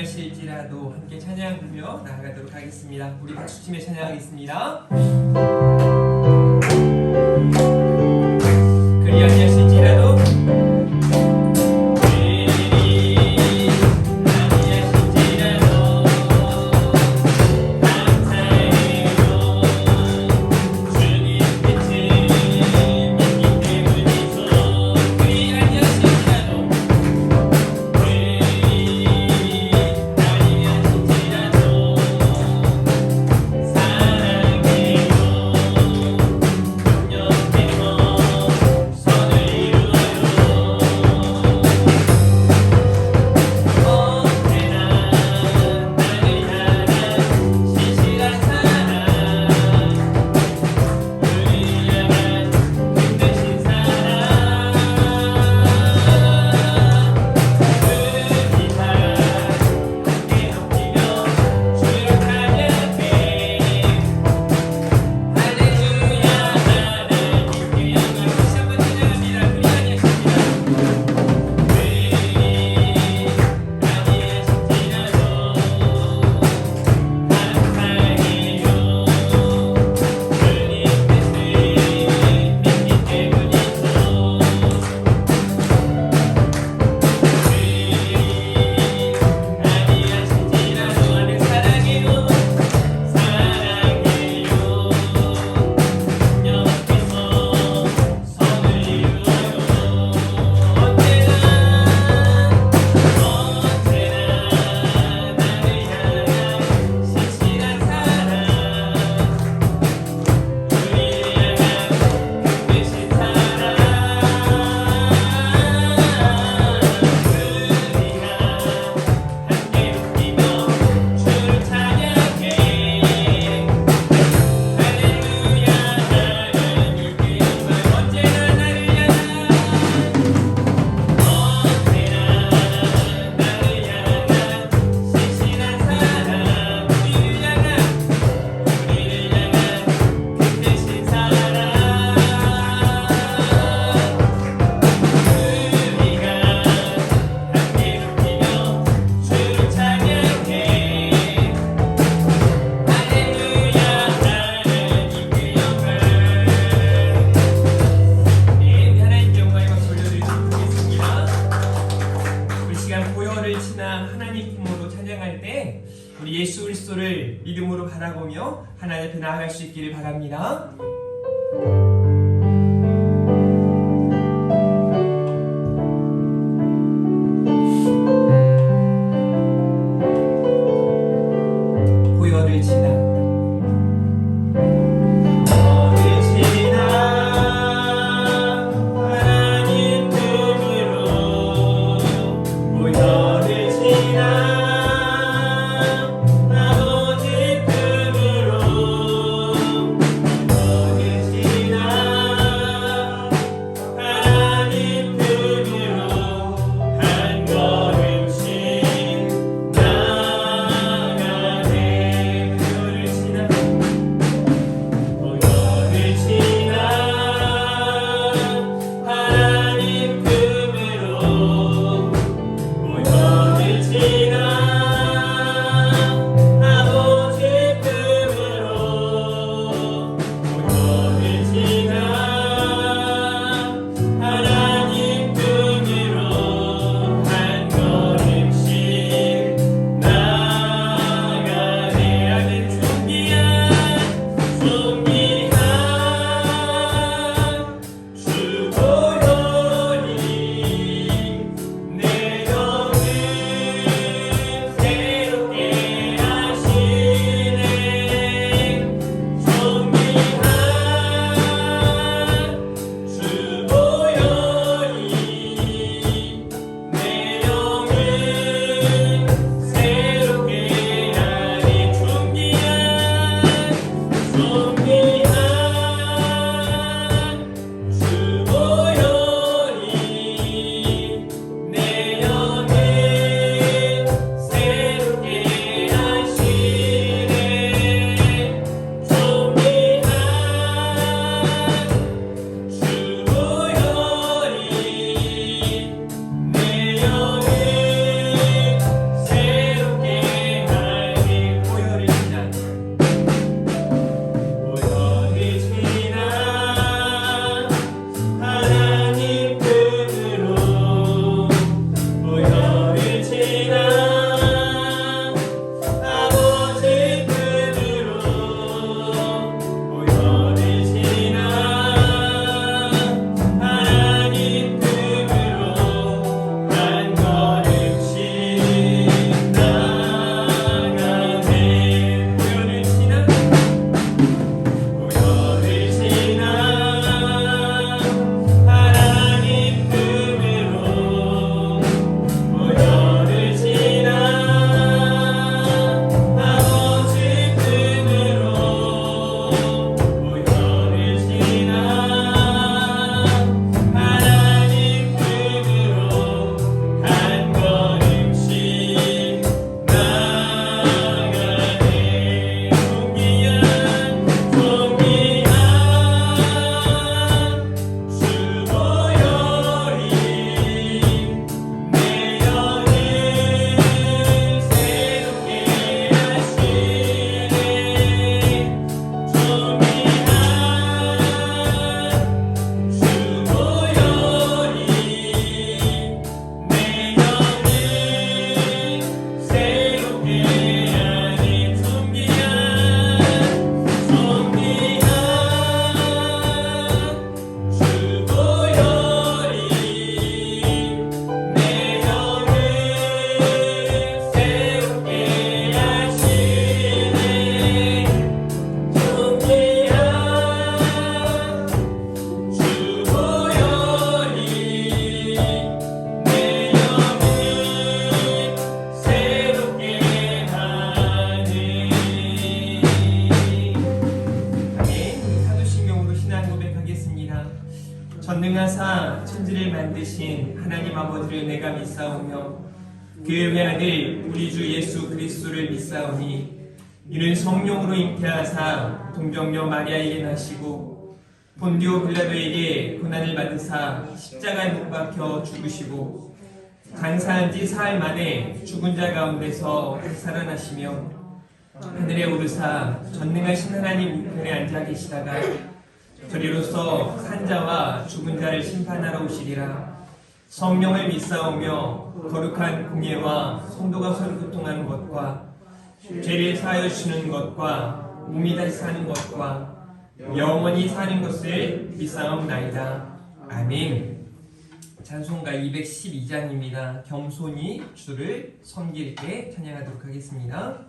아니하실지라도 함께 찬양 부르며 나아가도록 하겠습니다. 우리 박수치며 찬양하겠습니다. 그리 아니하실지라도 우리 예수 그리스도를 믿음으로 바라보며 하나님 앞에 나아갈 수 있기를 바랍니다. 기도하겠습니다. 전능하사 천지를 만드신 하나님 아버지를 내가 믿사오며 그 외아들 우리 주 예수 그리스도를 믿사오니 이는 성령으로 잉태하사 동정녀 마리아에게 나시고 본디오 빌라도에게 고난을 받으사 십자가에 못 박혀 죽으시고 장사한 지 사흘 만에 죽은 자 가운데서 살아나시며 하늘에 오르사 전능하신 하나님 우편에 앉아 계시다가 저리로서 산자와 죽은 자를 심판하러 오시리라. 성령을 믿사오며 거룩한 공예와 성도가 서로 교통하는 것과 죄를 사하여 주시는 것과 몸이 다시 사는 것과 영원히 사는 것을 믿사옵나이다. 아멘. 찬송가 212장입니다. 겸손히 주를 섬길 때 찬양하도록 하겠습니다.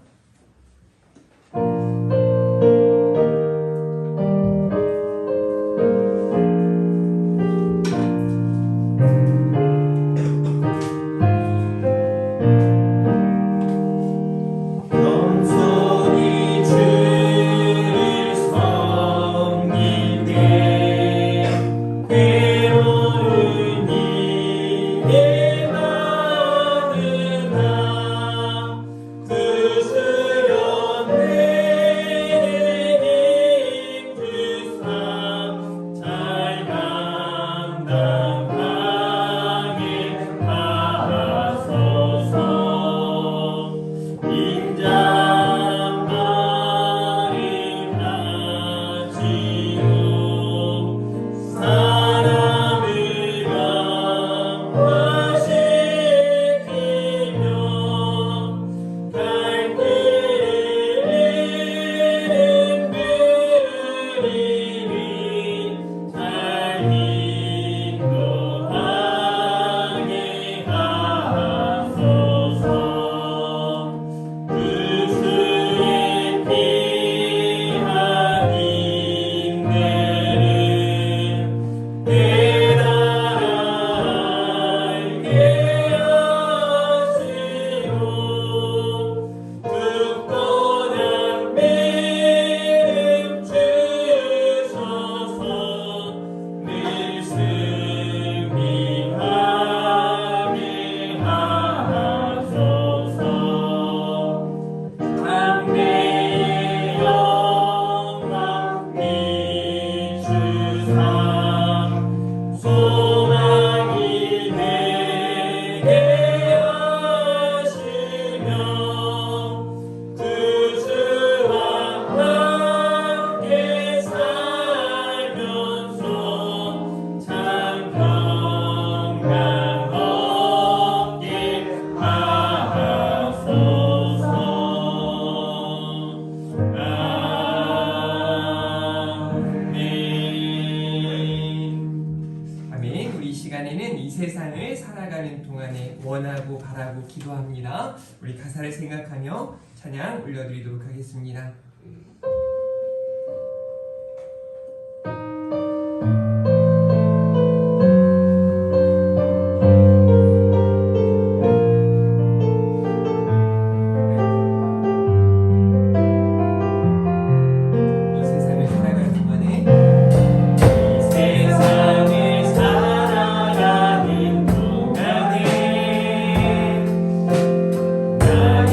세상을 살아가는 동안에 원하고 바라고 기도합니다. 우리 가사를 생각하며 찬양 올려드리도록 하겠습니다.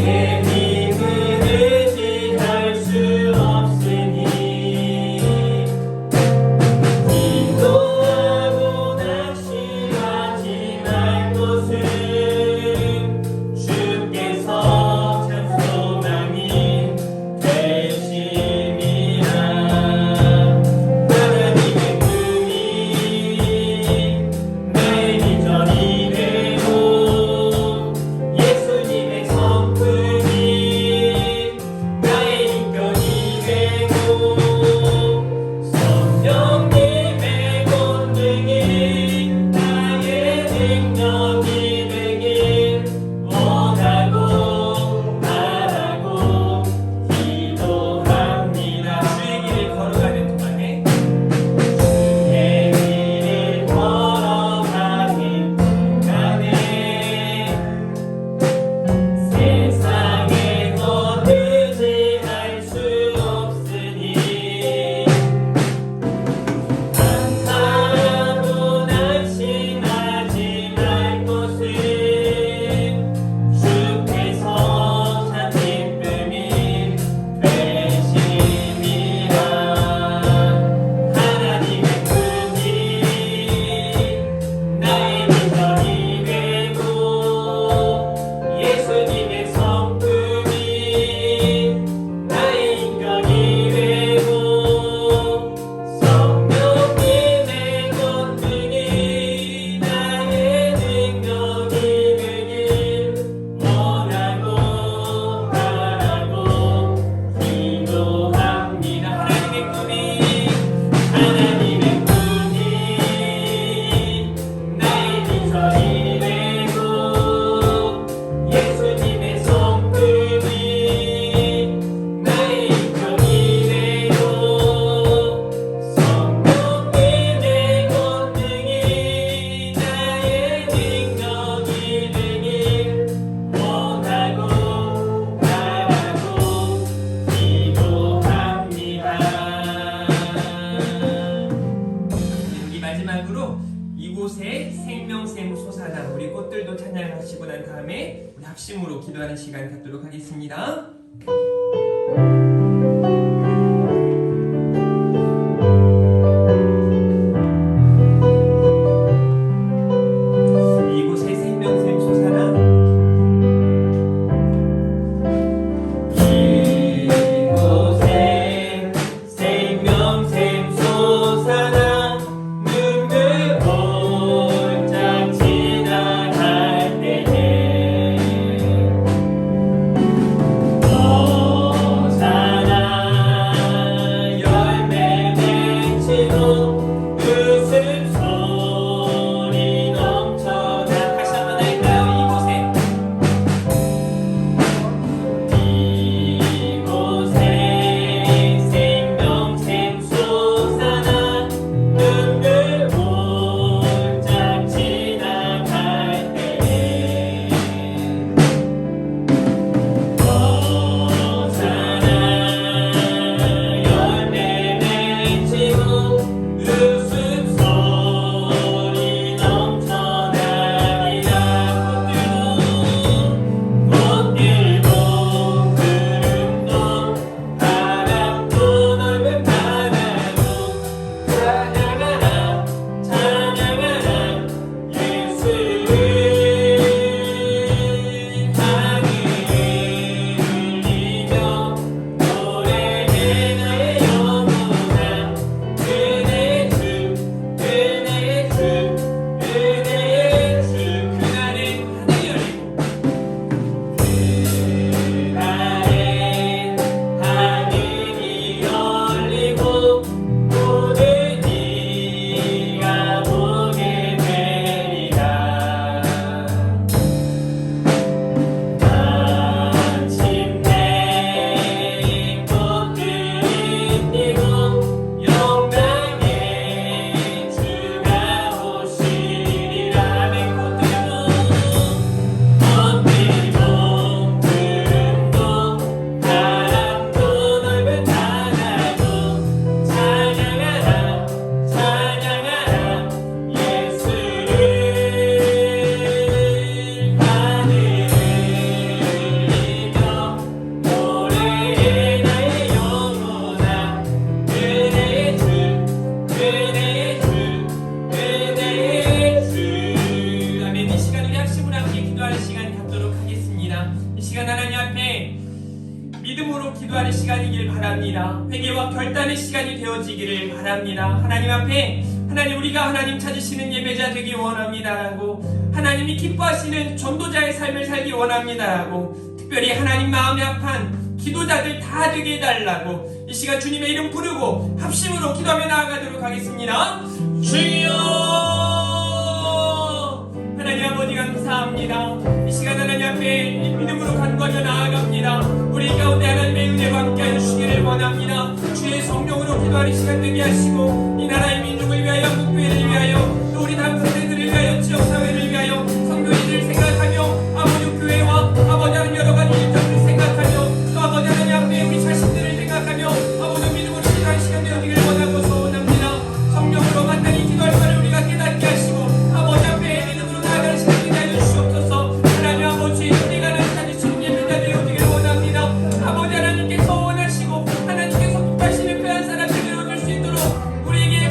나의 힘을 의지할 수 이곳에 생명샘 솟아나. 우리 꽃들도 찬양하시고 난 다음에 우리 합심으로 기도하는 시간 갖도록 하겠습니다. 이곳에 생명샘 솟아나. 믿음으로 기도하는 시간이길 바랍니다. 회개와 결단의 시간이 되어지기를 바랍니다. 하나님 앞에 하나님 우리가 하나님 찾으시는 예배자 되기 원합니다라고, 하나님이 기뻐하시는 전도자의 삶을 살기 원합니다라고, 특별히 하나님 마음에 합한 기도자들 다 되게 해달라고 이 시간 주님의 이름 부르고 합심으로 기도하며 나아가도록 하겠습니다. 주여 하나님 아버지 감사합니다. 이 시간 하나님 앞에 믿음으로 간구하며 나아갑니다. 우리 가운데 하나님의 은혜로 함께하여 주시기를 원합니다. 주의 성령으로 기도하는 시간 되게 하시고 이 나라의 민족을 위하여, 국교회를 위하여, 또 우리 다음 세대들을 위하여, 지역사회를 위하여, 성도인들을 생각하며 아버지 교회와 아버지 하나님 여러 가지 일정을 생각하며 또 아버지 하나님 앞에 우리 자신들을 생각하며 아버지 믿음으로 기도하는 시간 되어지기를 원하고 소원합니다. 성령으로 만나니 기도할 바를 우리가 깨닫게 하시고 아버지 앞에 믿음으로 나아가는 시간 되게 하여 주시옵소서. 하나님 아버지 우리가 하나님 찾으시는 예배자 되어지기를 원합니다. 아버지 하나님께서 원하시고 하나님께서 기뻐하시는 귀한 사람 되게 얻을 수 있도록 우리에게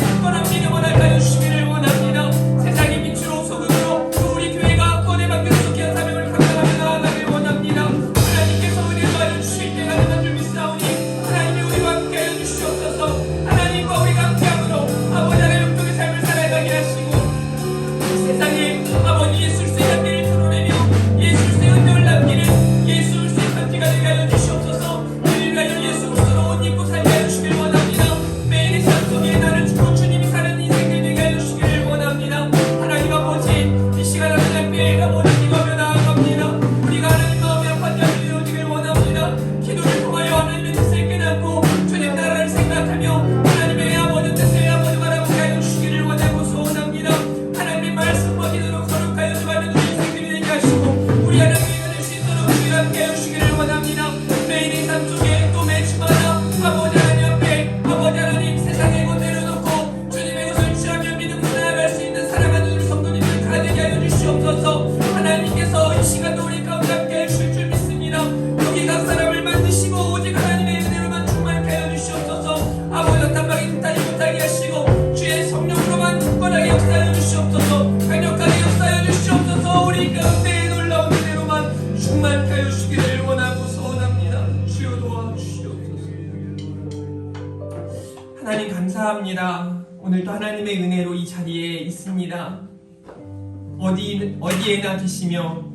제가 오늘도 하나님의 은혜로 이 자리에 있습니다. 어디에나 계시며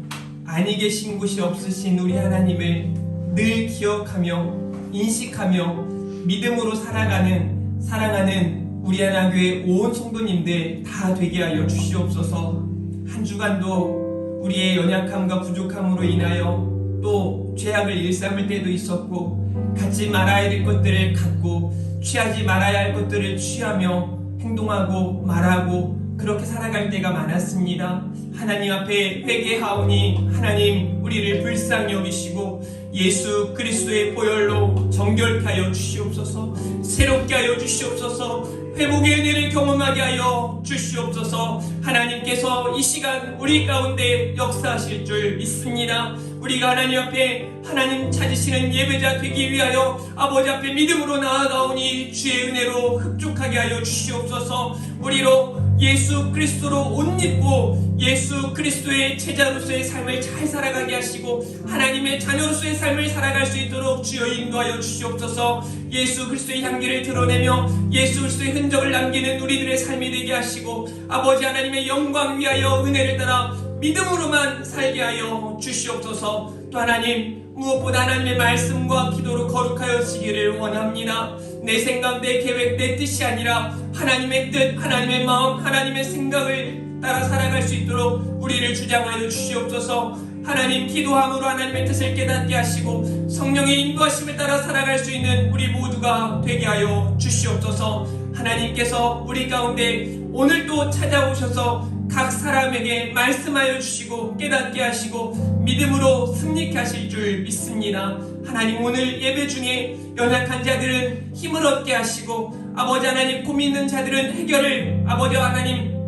아니 계신 곳이 없으신 우리 하나님을 늘 기억하며 인식하며 믿음으로 살아가는 사랑하는 우리 하나교회 온 성도님들 다 되게 하여 주시옵소서. 한 주간도 우리의 연약함과 부족함으로 인하여 또 죄악을 일삼을 때도 있었고 갖지 말아야 될 것들을 갖고 취하지 말아야 할 것들을 취하며 행동하고 말하고 그렇게 살아갈 때가 많았습니다. 하나님 앞에 회개하오니 하나님 우리를 불쌍히 여기시고 예수 그리스도의 보혈로 정결케 하여 주시옵소서. 새롭게 하여 주시옵소서. 회복의 은혜를 경험하게 하여 주시옵소서. 하나님께서 이 시간 우리 가운데 역사하실 줄 믿습니다. 우리가 하나님 앞에 하나님 찾으시는 예배자 되기 위하여 아버지 앞에 믿음으로 나아가오니 주의 은혜로 흡족하게 하여 주시옵소서. 우리로 예수 그리스도로 옷 입고 예수 그리스도의 제자로서의 삶을 잘 살아가게 하시고 하나님의 자녀로서의 삶을 살아갈 수 있도록 주여 인도하여 주시옵소서. 예수 그리스도의 향기를 드러내며 예수 그리스도의 흔적을 남기는 우리들의 삶이 되게 하시고 아버지 하나님의 영광 위하여 은혜를 따라 믿음으로만 살게 하여 주시옵소서. 또 하나님 무엇보다 하나님의 말씀과 기도로 거룩하여지기를 원합니다. 내 생각, 내 계획, 내 뜻이 아니라 하나님의 뜻, 하나님의 마음, 하나님의 생각을 따라 살아갈 수 있도록 우리를 주장하여 주시옵소서. 하나님 기도함으로 하나님의 뜻을 깨닫게 하시고 성령의 인도하심을 따라 살아갈 수 있는 우리 모두가 되게 하여 주시옵소서. 하나님께서 우리 가운데 오늘도 찾아오셔서 각 사람에게 말씀하여 주시고 깨닫게 하시고 믿음으로 승리케 하실 줄 믿습니다. 하나님 오늘 예배 중에 연약한 자들은 힘을 얻게 하시고 아버지 하나님 고민 있는 자들은 해결을 아버지 하나님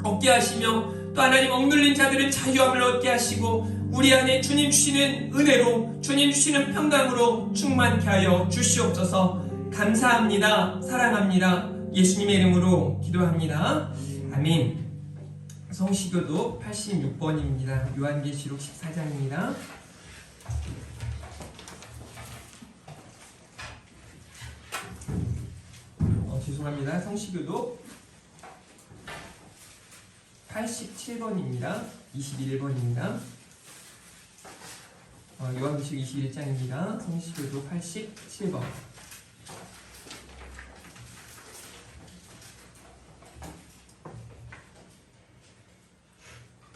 얻게 하시며 또 하나님 억눌린 자들은 자유함을 얻게 하시고 우리 안에 주님 주시는 은혜로 주님 주시는 평강으로 충만케 하여 주시옵소서. 감사합니다. 사랑합니다. 예수님의 이름으로 기도합니다. 아멘. 성시교독 86번입니다. 요한계시록 14장입니다. 죄송합니다. 성시교독 87번입니다. 21번입니다. 요한계시록 21장입니다. 성시교독 87번.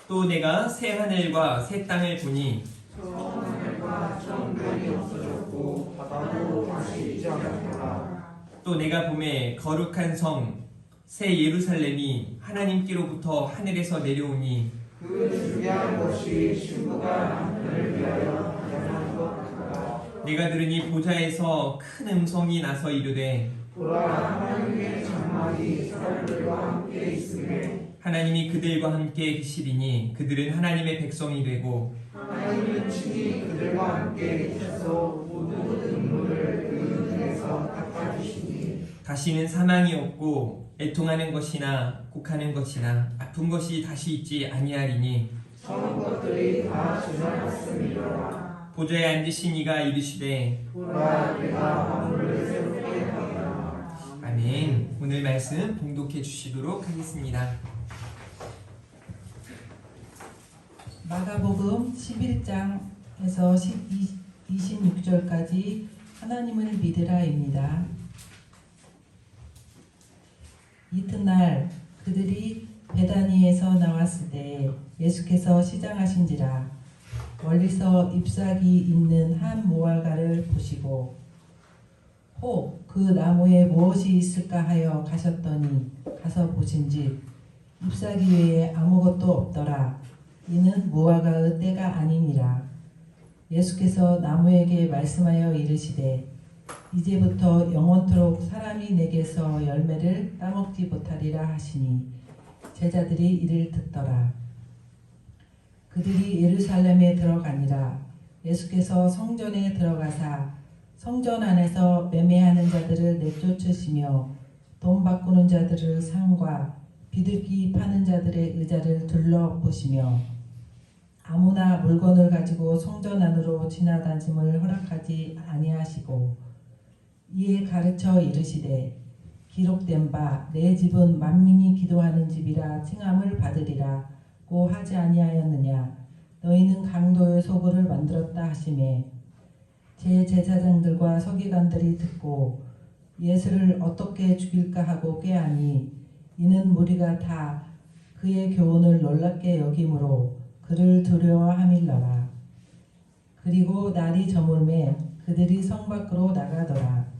또 내가 새 하늘과 새 땅을 보니 하늘과 정변이 없어졌고 바다도 다시 있지 않았더라. 또 내가 보매 거룩한 성 새 예루살렘이 하나님께로부터 하늘에서 내려오니 그 중요한 것이 신부가 남편을 위하여 태어난 것 같더라. 내가 들으니 보좌에서 큰 음성이 나서 이르되 보라, 하나님의 장막이 사람들과 함께 있으며 하나님이 그들과 함께 계시리니 그들은 하나님의 백성이 되고 하나님은 친히 그들과 함께 계셔서 모든 눈물을 그 눈에서 닦아주시니 다시는 사망이 없고 애통하는 것이나 곡하는 것이나 아픈 것이 다시 있지 아니하리니 성 것들이 다 지나갔음이로라. 보좌에 앉으신 이가 이르시되 보라, 내가 하늘을 새롭게 하리라. 아멘. 오늘 말씀 봉독해 주시도록 하겠습니다. 마가복음 11장에서 26절까지 하나님을 믿으라입니다. 이튿날 그들이 베다니에서 나왔을 때 예수께서 시장하신지라 멀리서 잎사귀 있는 한 무화과를 보시고 혹 그 나무에 무엇이 있을까 하여 가셨더니 가서 보신즉 잎사귀 외에 아무것도 없더라. 이는 무화과의 때가 아니니라. 예수께서 나무에게 말씀하여 이르시되 이제부터 영원토록 사람이 내게서 열매를 따먹지 못하리라 하시니 제자들이 이를 듣더라. 그들이 예루살렘에 들어가니라. 예수께서 성전에 들어가사 성전 안에서 매매하는 자들을 내쫓으시며 돈 바꾸는 자들을 상과 비둘기 파는 자들의 의자를 둘러보시며 아무나 물건을 가지고 성전 안으로 지나다짐을 허락하지 아니하시고 이에 가르쳐 이르시되 기록된 바 내 집은 만민이 기도하는 집이라 칭함을 받으리라고 하지 아니하였느냐. 너희는 강도의 소굴을 만들었다 하시매 제 제사장들과 서기관들이 듣고 예수를 어떻게 죽일까 하고 꾀하니 이는 무리가 다 그의 교훈을 놀랍게 여김으로 그를 두려워함일러라. 그리고 날이 저물매 그들이 성 밖으로 나가더라.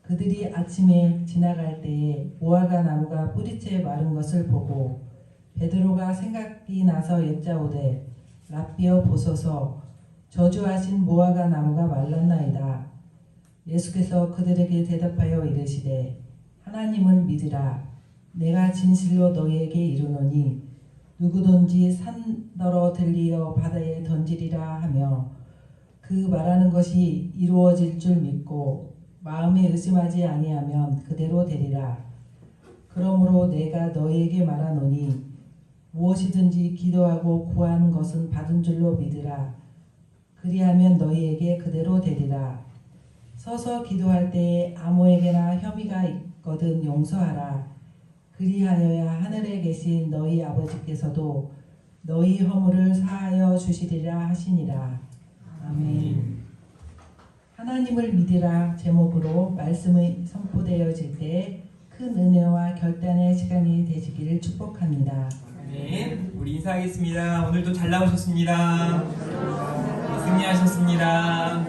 그들이 아침에 지나갈 때에 무화과 나무가 뿌리째 마른 것을 보고 베드로가 생각이 나서 여짜오되 라삐어 보소서 저주하신 무화과 나무가 말랐나이다. 예수께서 그들에게 대답하여 이르시되 하나님을 믿으라. 내가 진실로 너희에게 이르노니 누구든지 산더러 들리어 바다에 던지리라 하며 그 말하는 것이 이루어질 줄 믿고 마음에 의심하지 아니하면 그대로 되리라. 그러므로 내가 너희에게 말하노니 무엇이든지 기도하고 구하는 것은 받은 줄로 믿으라. 그리하면 너희에게 그대로 되리라. 서서 기도할 때에 아무에게나 혐의가 있거든 용서하라. 그리하여야 하늘에 계신 너희 아버지께서도 너희 허물을 사하여 주시리라 하시니라. 아멘. 하나님을 믿으라 제목으로 말씀이 선포되어질 때 큰 은혜와 결단의 시간이 되시기를 축복합니다. 네, 우리 인사하겠습니다. 오늘도 잘 나오셨습니다. 네, 승리하셨습니다.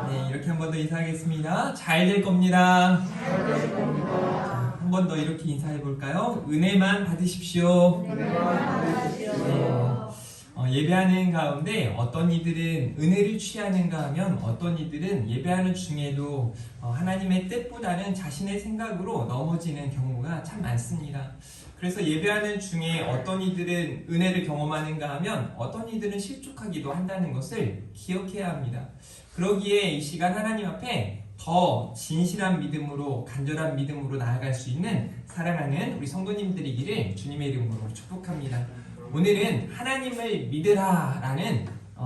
네, 이렇게 한 번 더 인사하겠습니다. 잘 될 겁니다. 한 번 더 이렇게 인사해 볼까요? 은혜만 받으십시오. 예배하는 가운데 어떤 이들은 은혜를 취하는가 하면 어떤 이들은 예배하는 중에도 하나님의 뜻보다는 자신의 생각으로 넘어지는 경우가 참 많습니다. 그래서 예배하는 중에 어떤 이들은 은혜를 경험하는가 하면 어떤 이들은 실족하기도 한다는 것을 기억해야 합니다. 그러기에 이 시간 하나님 앞에 더 진실한 믿음으로 간절한 믿음으로 나아갈 수 있는 사랑하는 우리 성도님들이기를 주님의 이름으로 축복합니다. 오늘은 하나님을 믿으라 라는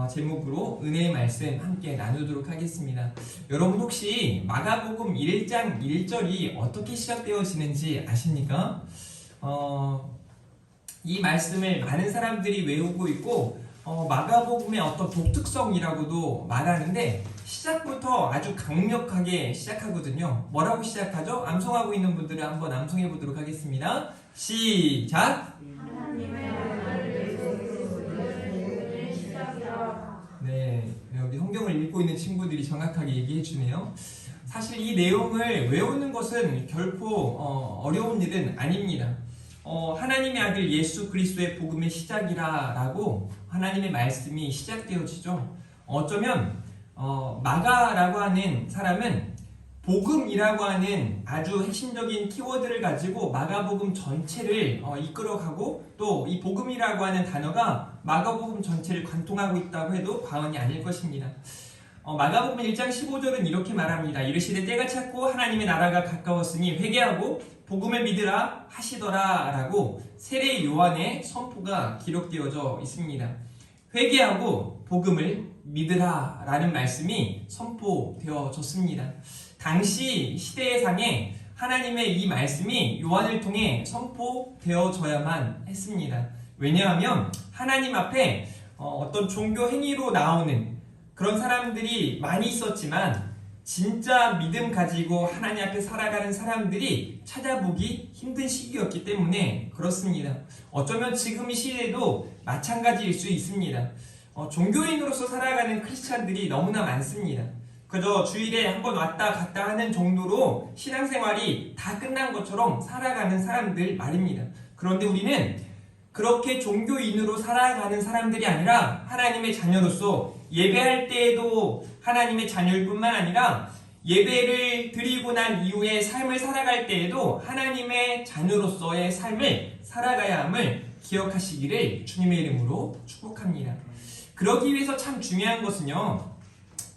제목으로 은혜의 말씀 함께 나누도록 하겠습니다. 여러분 혹시 마가복음 1장 1절이 어떻게 시작되어지는지 아십니까? 이 말씀을 많은 사람들이 외우고 있고 마가복음의 어떤 독특성이라고도 말하는데 시작부터 아주 강력하게 시작하거든요. 뭐라고 시작하죠? 암송하고 있는 분들은 한번 암송해 보도록 하겠습니다. 시작! 네, 여기 성경을 읽고 있는 친구들이 정확하게 얘기해 주네요. 사실 이 내용을 외우는 것은 결코 어려운 일은 아닙니다. 하나님의 아들 예수 그리스도의 복음의 시작이라고 하나님의 말씀이 시작되어지죠. 어쩌면 마가라고 하는 사람은 복음이라고 하는 아주 핵심적인 키워드를 가지고 마가복음 전체를 이끌어가고 또 이 복음이라고 하는 단어가 마가복음 전체를 관통하고 있다고 해도 과언이 아닐 것입니다. 마가복음 1장 15절은 이렇게 말합니다. 이르시되 때가 찼고 하나님의 나라가 가까웠으니 회개하고 복음을 믿으라 하시더라 라고 세례 요한의 선포가 기록되어져 있습니다. 회개하고 복음을 믿으라 라는 말씀이 선포되어졌습니다. 당시 시대상에 하나님의 이 말씀이 요한을 통해 선포되어져야만 했습니다. 왜냐하면 하나님 앞에 어떤 종교 행위로 나오는 그런 사람들이 많이 있었지만 진짜 믿음 가지고 하나님 앞에 살아가는 사람들이 찾아보기 힘든 시기였기 때문에 그렇습니다. 어쩌면 지금 이 시대도 마찬가지일 수 있습니다. 종교인으로서 살아가는 크리스찬들이 너무나 많습니다. 그저 주일에 한번 왔다 갔다 하는 정도로 신앙생활이 다 끝난 것처럼 살아가는 사람들 말입니다. 그런데 우리는 그렇게 종교인으로 살아가는 사람들이 아니라 하나님의 자녀로서 예배할 때에도 하나님의 자녀일 뿐만 아니라 예배를 드리고 난 이후에 삶을 살아갈 때에도 하나님의 자녀로서의 삶을 살아가야 함을 기억하시기를 주님의 이름으로 축복합니다. 그러기 위해서 참 중요한 것은요,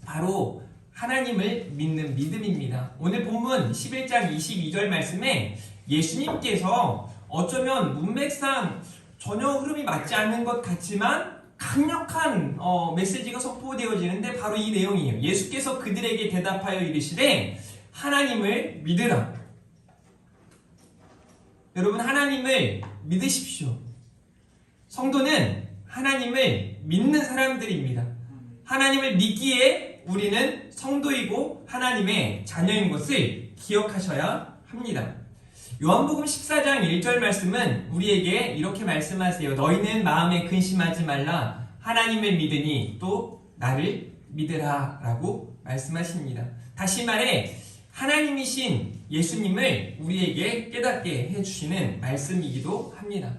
바로 하나님을 믿는 믿음입니다. 오늘 본문 11장 22절 말씀에 예수님께서 어쩌면 문맥상 전혀 흐름이 맞지 않는 것 같지만 강력한 메시지가 선포되어지는데 바로 이 내용이에요. 예수께서 그들에게 대답하여 이르시되 하나님을 믿으라. 여러분, 하나님을 믿으십시오. 성도는 하나님을 믿는 사람들입니다. 하나님을 믿기에 우리는 성도이고 하나님의 자녀인 것을 기억하셔야 합니다. 요한복음 14장 1절 말씀은 우리에게 이렇게 말씀하세요. 너희는 마음에 근심하지 말라. 하나님을 믿으니 또 나를 믿으라 라고 말씀하십니다. 다시 말해 하나님이신 예수님을 우리에게 깨닫게 해주시는 말씀이기도 합니다.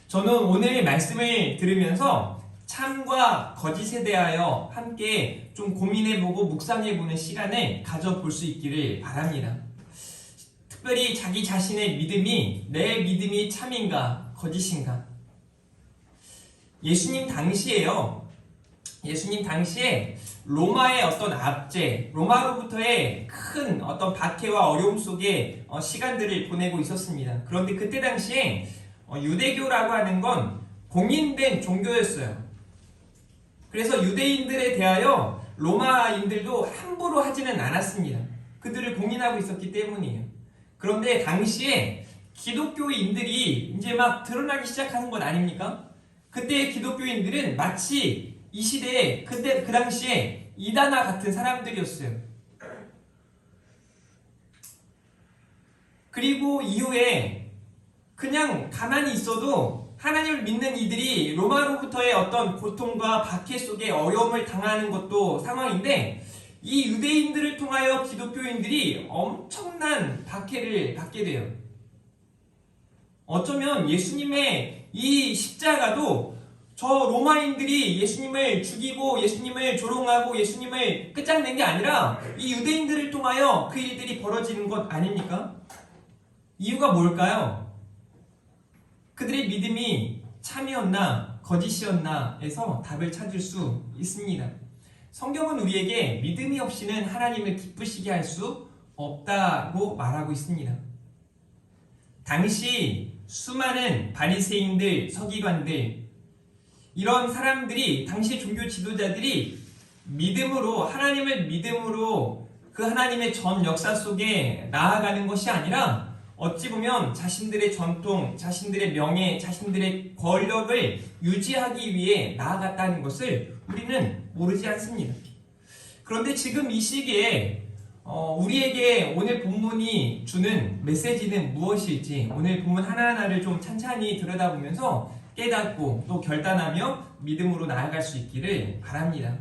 저는 오늘 말씀을 들으면서 참과 거짓에 대하여 함께 좀 고민해보고 묵상해보는 시간을 가져볼 수 있기를 바랍니다. 특별히 자기 자신의 믿음이 내 믿음이 참인가 거짓인가. 예수님 당시에 로마의 어떤 압제, 로마로부터의 큰 어떤 박해와 어려움 속에 시간들을 보내고 있었습니다. 그런데 그때 당시에 유대교라고 하는 건 공인된 종교였어요. 그래서 유대인들에 대하여 로마인들도 함부로 하지는 않았습니다. 그들을 공인하고 있었기 때문이에요. 그런데 당시에 기독교인들이 이제 막 드러나기 시작하는 것 아닙니까? 그때 기독교인들은 마치 이 시대에 그때 그 당시에 이단아 같은 사람들이었어요. 그리고 이후에 그냥 가만히 있어도 하나님을 믿는 이들이 로마로부터의 어떤 고통과 박해 속에 어려움을 당하는 것도 상황인데 이 유대인들을 통하여 기독교인들이 엄청난 박해를 받게 돼요. 어쩌면 예수님의 이 십자가도 저 로마인들이 예수님을 죽이고 예수님을 조롱하고 예수님을 끝장낸 게 아니라 이 유대인들을 통하여 그 일들이 벌어지는 것 아닙니까? 이유가 뭘까요? 그들의 믿음이 참이었나 거짓이었나에서 답을 찾을 수 있습니다. 성경은 우리에게 믿음이 없이는 하나님을 기쁘시게 할 수 없다고 말하고 있습니다. 당시 수많은 바리새인들, 서기관들, 이런 사람들이, 당시 종교 지도자들이 믿음으로, 하나님을 믿음으로 그 하나님의 전 역사 속에 나아가는 것이 아니라 어찌 보면 자신들의 전통, 자신들의 명예, 자신들의 권력을 유지하기 위해 나아갔다는 것을 우리는 모르지 않습니다. 그런데 지금 이 시기에 우리에게 오늘 본문이 주는 메시지는 무엇일지 오늘 본문 하나하나를 좀 찬찬히 들여다보면서 깨닫고 또 결단하며 믿음으로 나아갈 수 있기를 바랍니다.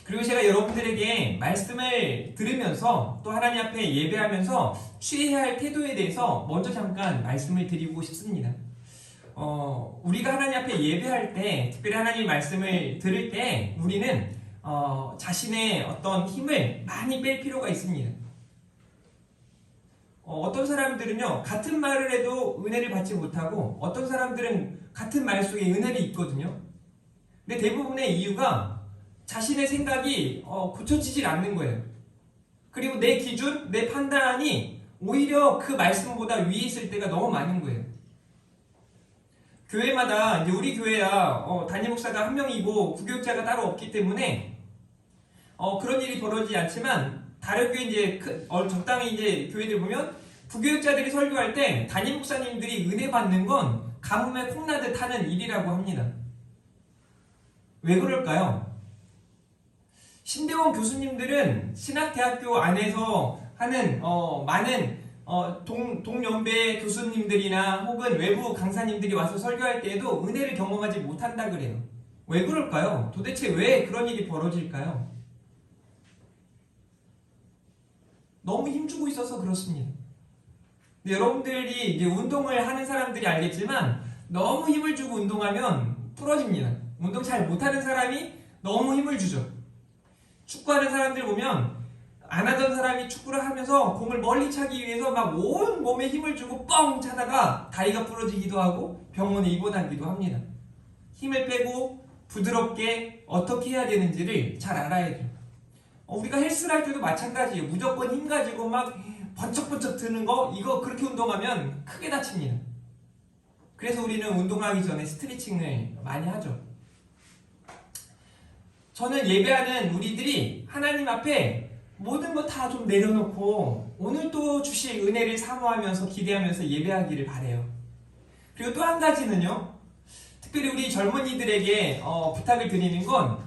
그리고 제가 여러분들에게 말씀을 들으면서 또 하나님 앞에 예배하면서 취해야 할 태도에 대해서 먼저 잠깐 말씀을 드리고 싶습니다. 우리가 하나님 앞에 예배할 때, 특별히 하나님 말씀을 들을 때 우리는 자신의 어떤 힘을 많이 뺄 필요가 있습니다. 어떤 사람들은요, 같은 말을 해도 은혜를 받지 못하고 어떤 사람들은 같은 말 속에 은혜를 있거든요. 근데 대부분의 이유가 자신의 생각이 고쳐지질 않는 거예요. 그리고 내 기준, 내 판단이 오히려 그 말씀보다 위에 있을 때가 너무 많은 거예요. 교회마다, 이제 우리 교회야 담임 목사가 한 명이고 부교육자가 따로 없기 때문에 그런 일이 벌어지지 않지만, 다른 교회 이제 적당히 이제 교회들 보면 부교육자들이 설교할 때 담임 목사님들이 은혜 받는 건 가뭄에 콩나듯 하는 일이라고 합니다. 왜 그럴까요? 신대원 교수님들은 신학대학교 안에서 하는 많은 동연배 교수님들이나 혹은 외부 강사님들이 와서 설교할 때에도 은혜를 경험하지 못한다 그래요. 왜 그럴까요? 도대체 왜 그런 일이 벌어질까요? 너무 힘주고 있어서 그렇습니다. 근데 여러분들이 이제 운동을 하는 사람들이 알겠지만 너무 힘을 주고 운동하면 부러집니다. 운동 잘 못하는 사람이 너무 힘을 주죠. 축구하는 사람들 보면 안 하던 사람이 축구를 하면서 공을 멀리 차기 위해서 막 온 몸에 힘을 주고 뻥 차다가 다리가 부러지기도 하고 병원에 입원하기도 합니다. 힘을 빼고 부드럽게 어떻게 해야 되는지를 잘 알아야 돼요. 우리가 헬스를 할 때도 마찬가지예요. 무조건 힘 가지고 막 번쩍번쩍 드는 거, 이거 그렇게 운동하면 크게 다칩니다. 그래서 우리는 운동하기 전에 스트레칭을 많이 하죠. 저는 예배하는 우리들이 하나님 앞에 모든 거 다 좀 내려놓고 오늘 또 주실 은혜를 사모하면서 기대하면서 예배하기를 바래요. 그리고 또 한 가지는요. 특별히 우리 젊은이들에게 부탁을 드리는 건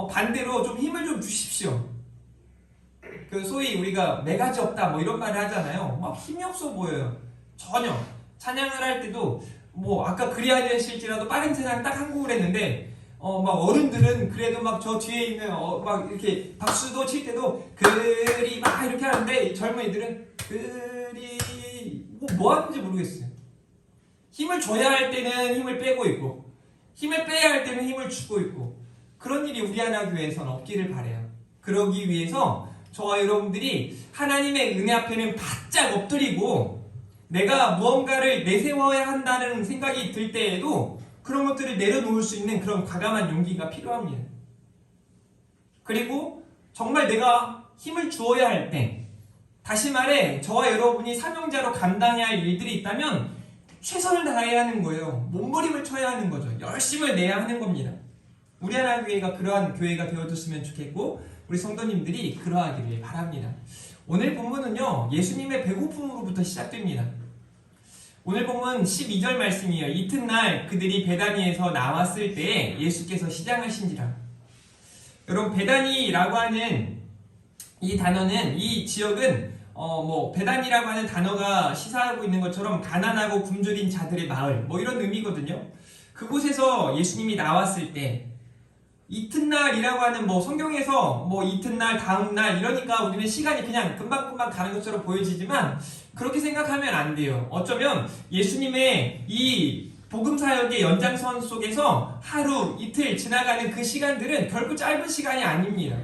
반대로 좀 힘을 좀 주십시오. 그 소위 우리가 매가지 없다 뭐 이런 말을 하잖아요. 막 힘이 없어 보여요. 전혀. 찬양을 할 때도 뭐 아까 그리하려 하실지라도 빠른 찬양 딱 한 곡을 했는데 막 어른들은 그래도 막 저 뒤에 있는 막 이렇게 박수도 칠 때도 그리 막 이렇게 하는데 젊은이들은 그리 뭐 하는지 모르겠어요. 힘을 줘야 할 때는 힘을 빼고 있고 힘을 빼야 할 때는 힘을 주고 있고 그런 일이 우리 하나 교회에서는 없기를 바라요. 그러기 위해서 저와 여러분들이 하나님의 은혜 앞에는 바짝 엎드리고 내가 무언가를 내세워야 한다는 생각이 들 때에도 그런 것들을 내려놓을 수 있는 그런 과감한 용기가 필요합니다. 그리고 정말 내가 힘을 주어야 할 때, 다시 말해 저와 여러분이 사명자로 감당해야 할 일들이 있다면 최선을 다해야 하는 거예요. 몸부림을 쳐야 하는 거죠. 열심을 내야 하는 겁니다. 우리 하나 교회가 그러한 교회가 되어줬으면 좋겠고 우리 성도님들이 그러하기를 바랍니다. 오늘 본문은요. 예수님의 배고픔으로부터 시작됩니다. 오늘 본문 12절 말씀이에요. 이튿날 그들이 베다니에서 나왔을 때 예수께서 시장하신지라. 여러분 베다니라고 하는 이 단어는 이 지역은 베단이라고 하는 단어가 시사하고 있는 것처럼 가난하고 굶주린 자들의 마을 뭐 이런 의미거든요. 그곳에서 예수님이 나왔을 때 이튿날이라고 하는 성경에서 이튿날 다음날 이러니까 우리는 시간이 그냥 금방금방 가는 것처럼 보여지지만 그렇게 생각하면 안 돼요. 어쩌면 예수님의 이 복음사역의 연장선 속에서 하루 이틀 지나가는 그 시간들은 결코 짧은 시간이 아닙니다.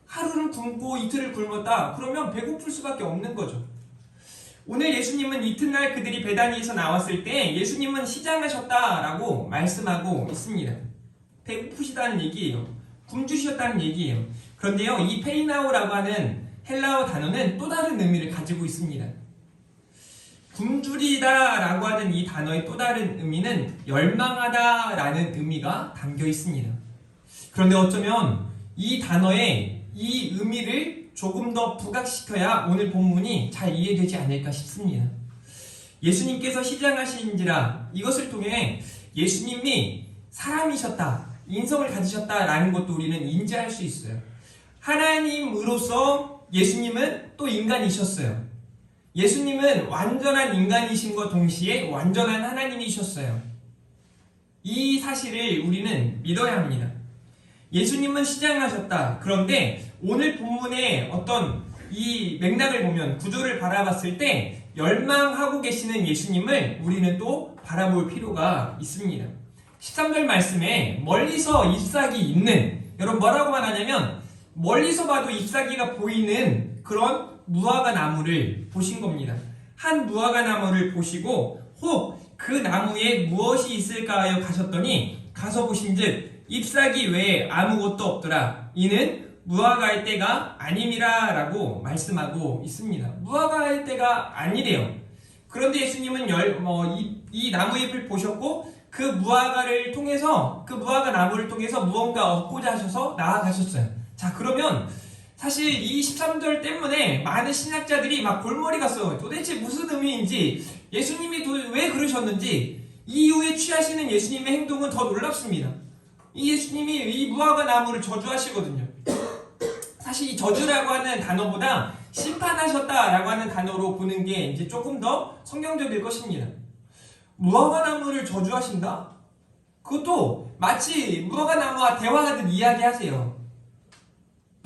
하루를 굶고 이틀을 굶었다. 그러면 배고플 수밖에 없는 거죠. 오늘 예수님은 이튿날 그들이 베다니에서 나왔을 때 예수님은 시장하셨다라고 말씀하고 있습니다. 배고프시다는 얘기예요. 굶주셨다는 얘기예요. 그런데요, 이 페이나오라고 하는 헬라어 단어는 또 다른 의미를 가지고 있습니다. 굶주리다라고 하는 이 단어의 또 다른 의미는 열망하다라는 의미가 담겨 있습니다. 그런데 어쩌면 이 단어의 이 의미를 조금 더 부각시켜야 오늘 본문이 잘 이해되지 않을까 싶습니다. 예수님께서 시장하신지라 이것을 통해 예수님이 사람이셨다, 인성을 가지셨다라는 것도 우리는 인지할 수 있어요. 하나님으로서 예수님은 또 인간이셨어요. 예수님은 완전한 인간이심과 동시에 완전한 하나님이셨어요. 이 사실을 우리는 믿어야 합니다. 예수님은 시장하셨다. 그런데 오늘 본문의 어떤 이 맥락을 보면 구조를 바라봤을 때 열망하고 계시는 예수님을 우리는 또 바라볼 필요가 있습니다. 13절 말씀에 멀리서 잎사귀 있는, 여러분 뭐라고 말하냐면 멀리서 봐도 잎사귀가 보이는 그런 무화과 나무를 보신 겁니다. 한 무화과 나무를 보시고 혹 그 나무에 무엇이 있을까 하여 가셨더니 가서 보신즉 잎사귀 외에 아무것도 없더라. 이는 무화과의 때가 아님이라 라고 말씀하고 있습니다. 무화과의 때가 아니래요. 그런데 예수님은 이 나무잎을 보셨고 그 무화과를 통해서, 그 무화과 나무를 통해서 무언가 얻고자 하셔서 나아가셨어요. 자, 그러면 사실 이 13절 때문에 많은 신학자들이 막 골머리 갔어요. 도대체 무슨 의미인지, 예수님이 왜 그러셨는지, 이후에 취하시는 예수님의 행동은 더 놀랍습니다. 이 예수님이 이 무화과 나무를 저주하시거든요. 사실 이 저주라고 하는 단어보다 심판하셨다라고 하는 단어로 보는 게 이제 조금 더 성경적일 것입니다. 무화과 나무를 저주하신다? 그것도 마치 무화과 나무와 대화하듯 이야기하세요.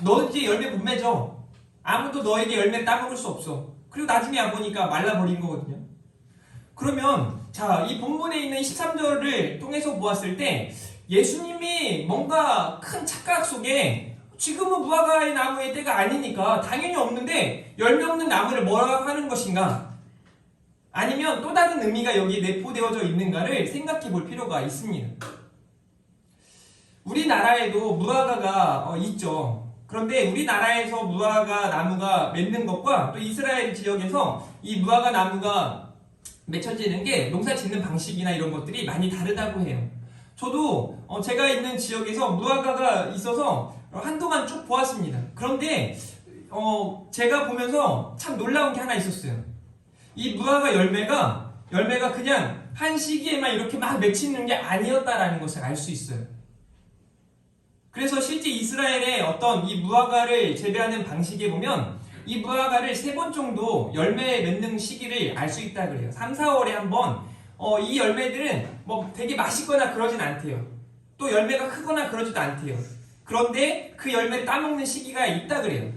너 이제 열매 못 맺어. 아무도 너에게 열매 따먹을 수 없어. 그리고 나중에 와보니까 말라버린 거거든요. 그러면 자, 이 본문에 있는 13절을 통해서 보았을 때 예수님이 뭔가 큰 착각 속에 지금은 무화과의 나무의 때가 아니니까 당연히 없는데 열매 없는 나무를 뭐라고 하는 것인가? 아니면 또 다른 의미가 여기에 내포되어져 있는가를 생각해 볼 필요가 있습니다. 우리나라에도 무화과가 있죠. 그런데 우리나라에서 무화과 나무가 맺는 것과 또 이스라엘 지역에서 이 무화과 나무가 맺혀지는 게 농사 짓는 방식이나 이런 것들이 많이 다르다고 해요. 저도 제가 있는 지역에서 무화과가 있어서 한동안 쭉 보았습니다. 그런데 제가 보면서 참 놀라운 게 하나 있었어요. 이 무화과 열매가 그냥 한 시기에만 이렇게 막 맺히는 게 아니었다라는 것을 알 수 있어요. 그래서 실제 이스라엘의 어떤 이 무화과를 재배하는 방식에 보면 이 무화과를 3번 정도 열매 맺는 시기를 알 수 있다 그래요. 3, 4월에 한번 이 열매들은 뭐 되게 맛있거나 그러진 않대요. 또 열매가 크거나 그러지도 않대요. 그런데 그 열매를 따먹는 시기가 있다 그래요.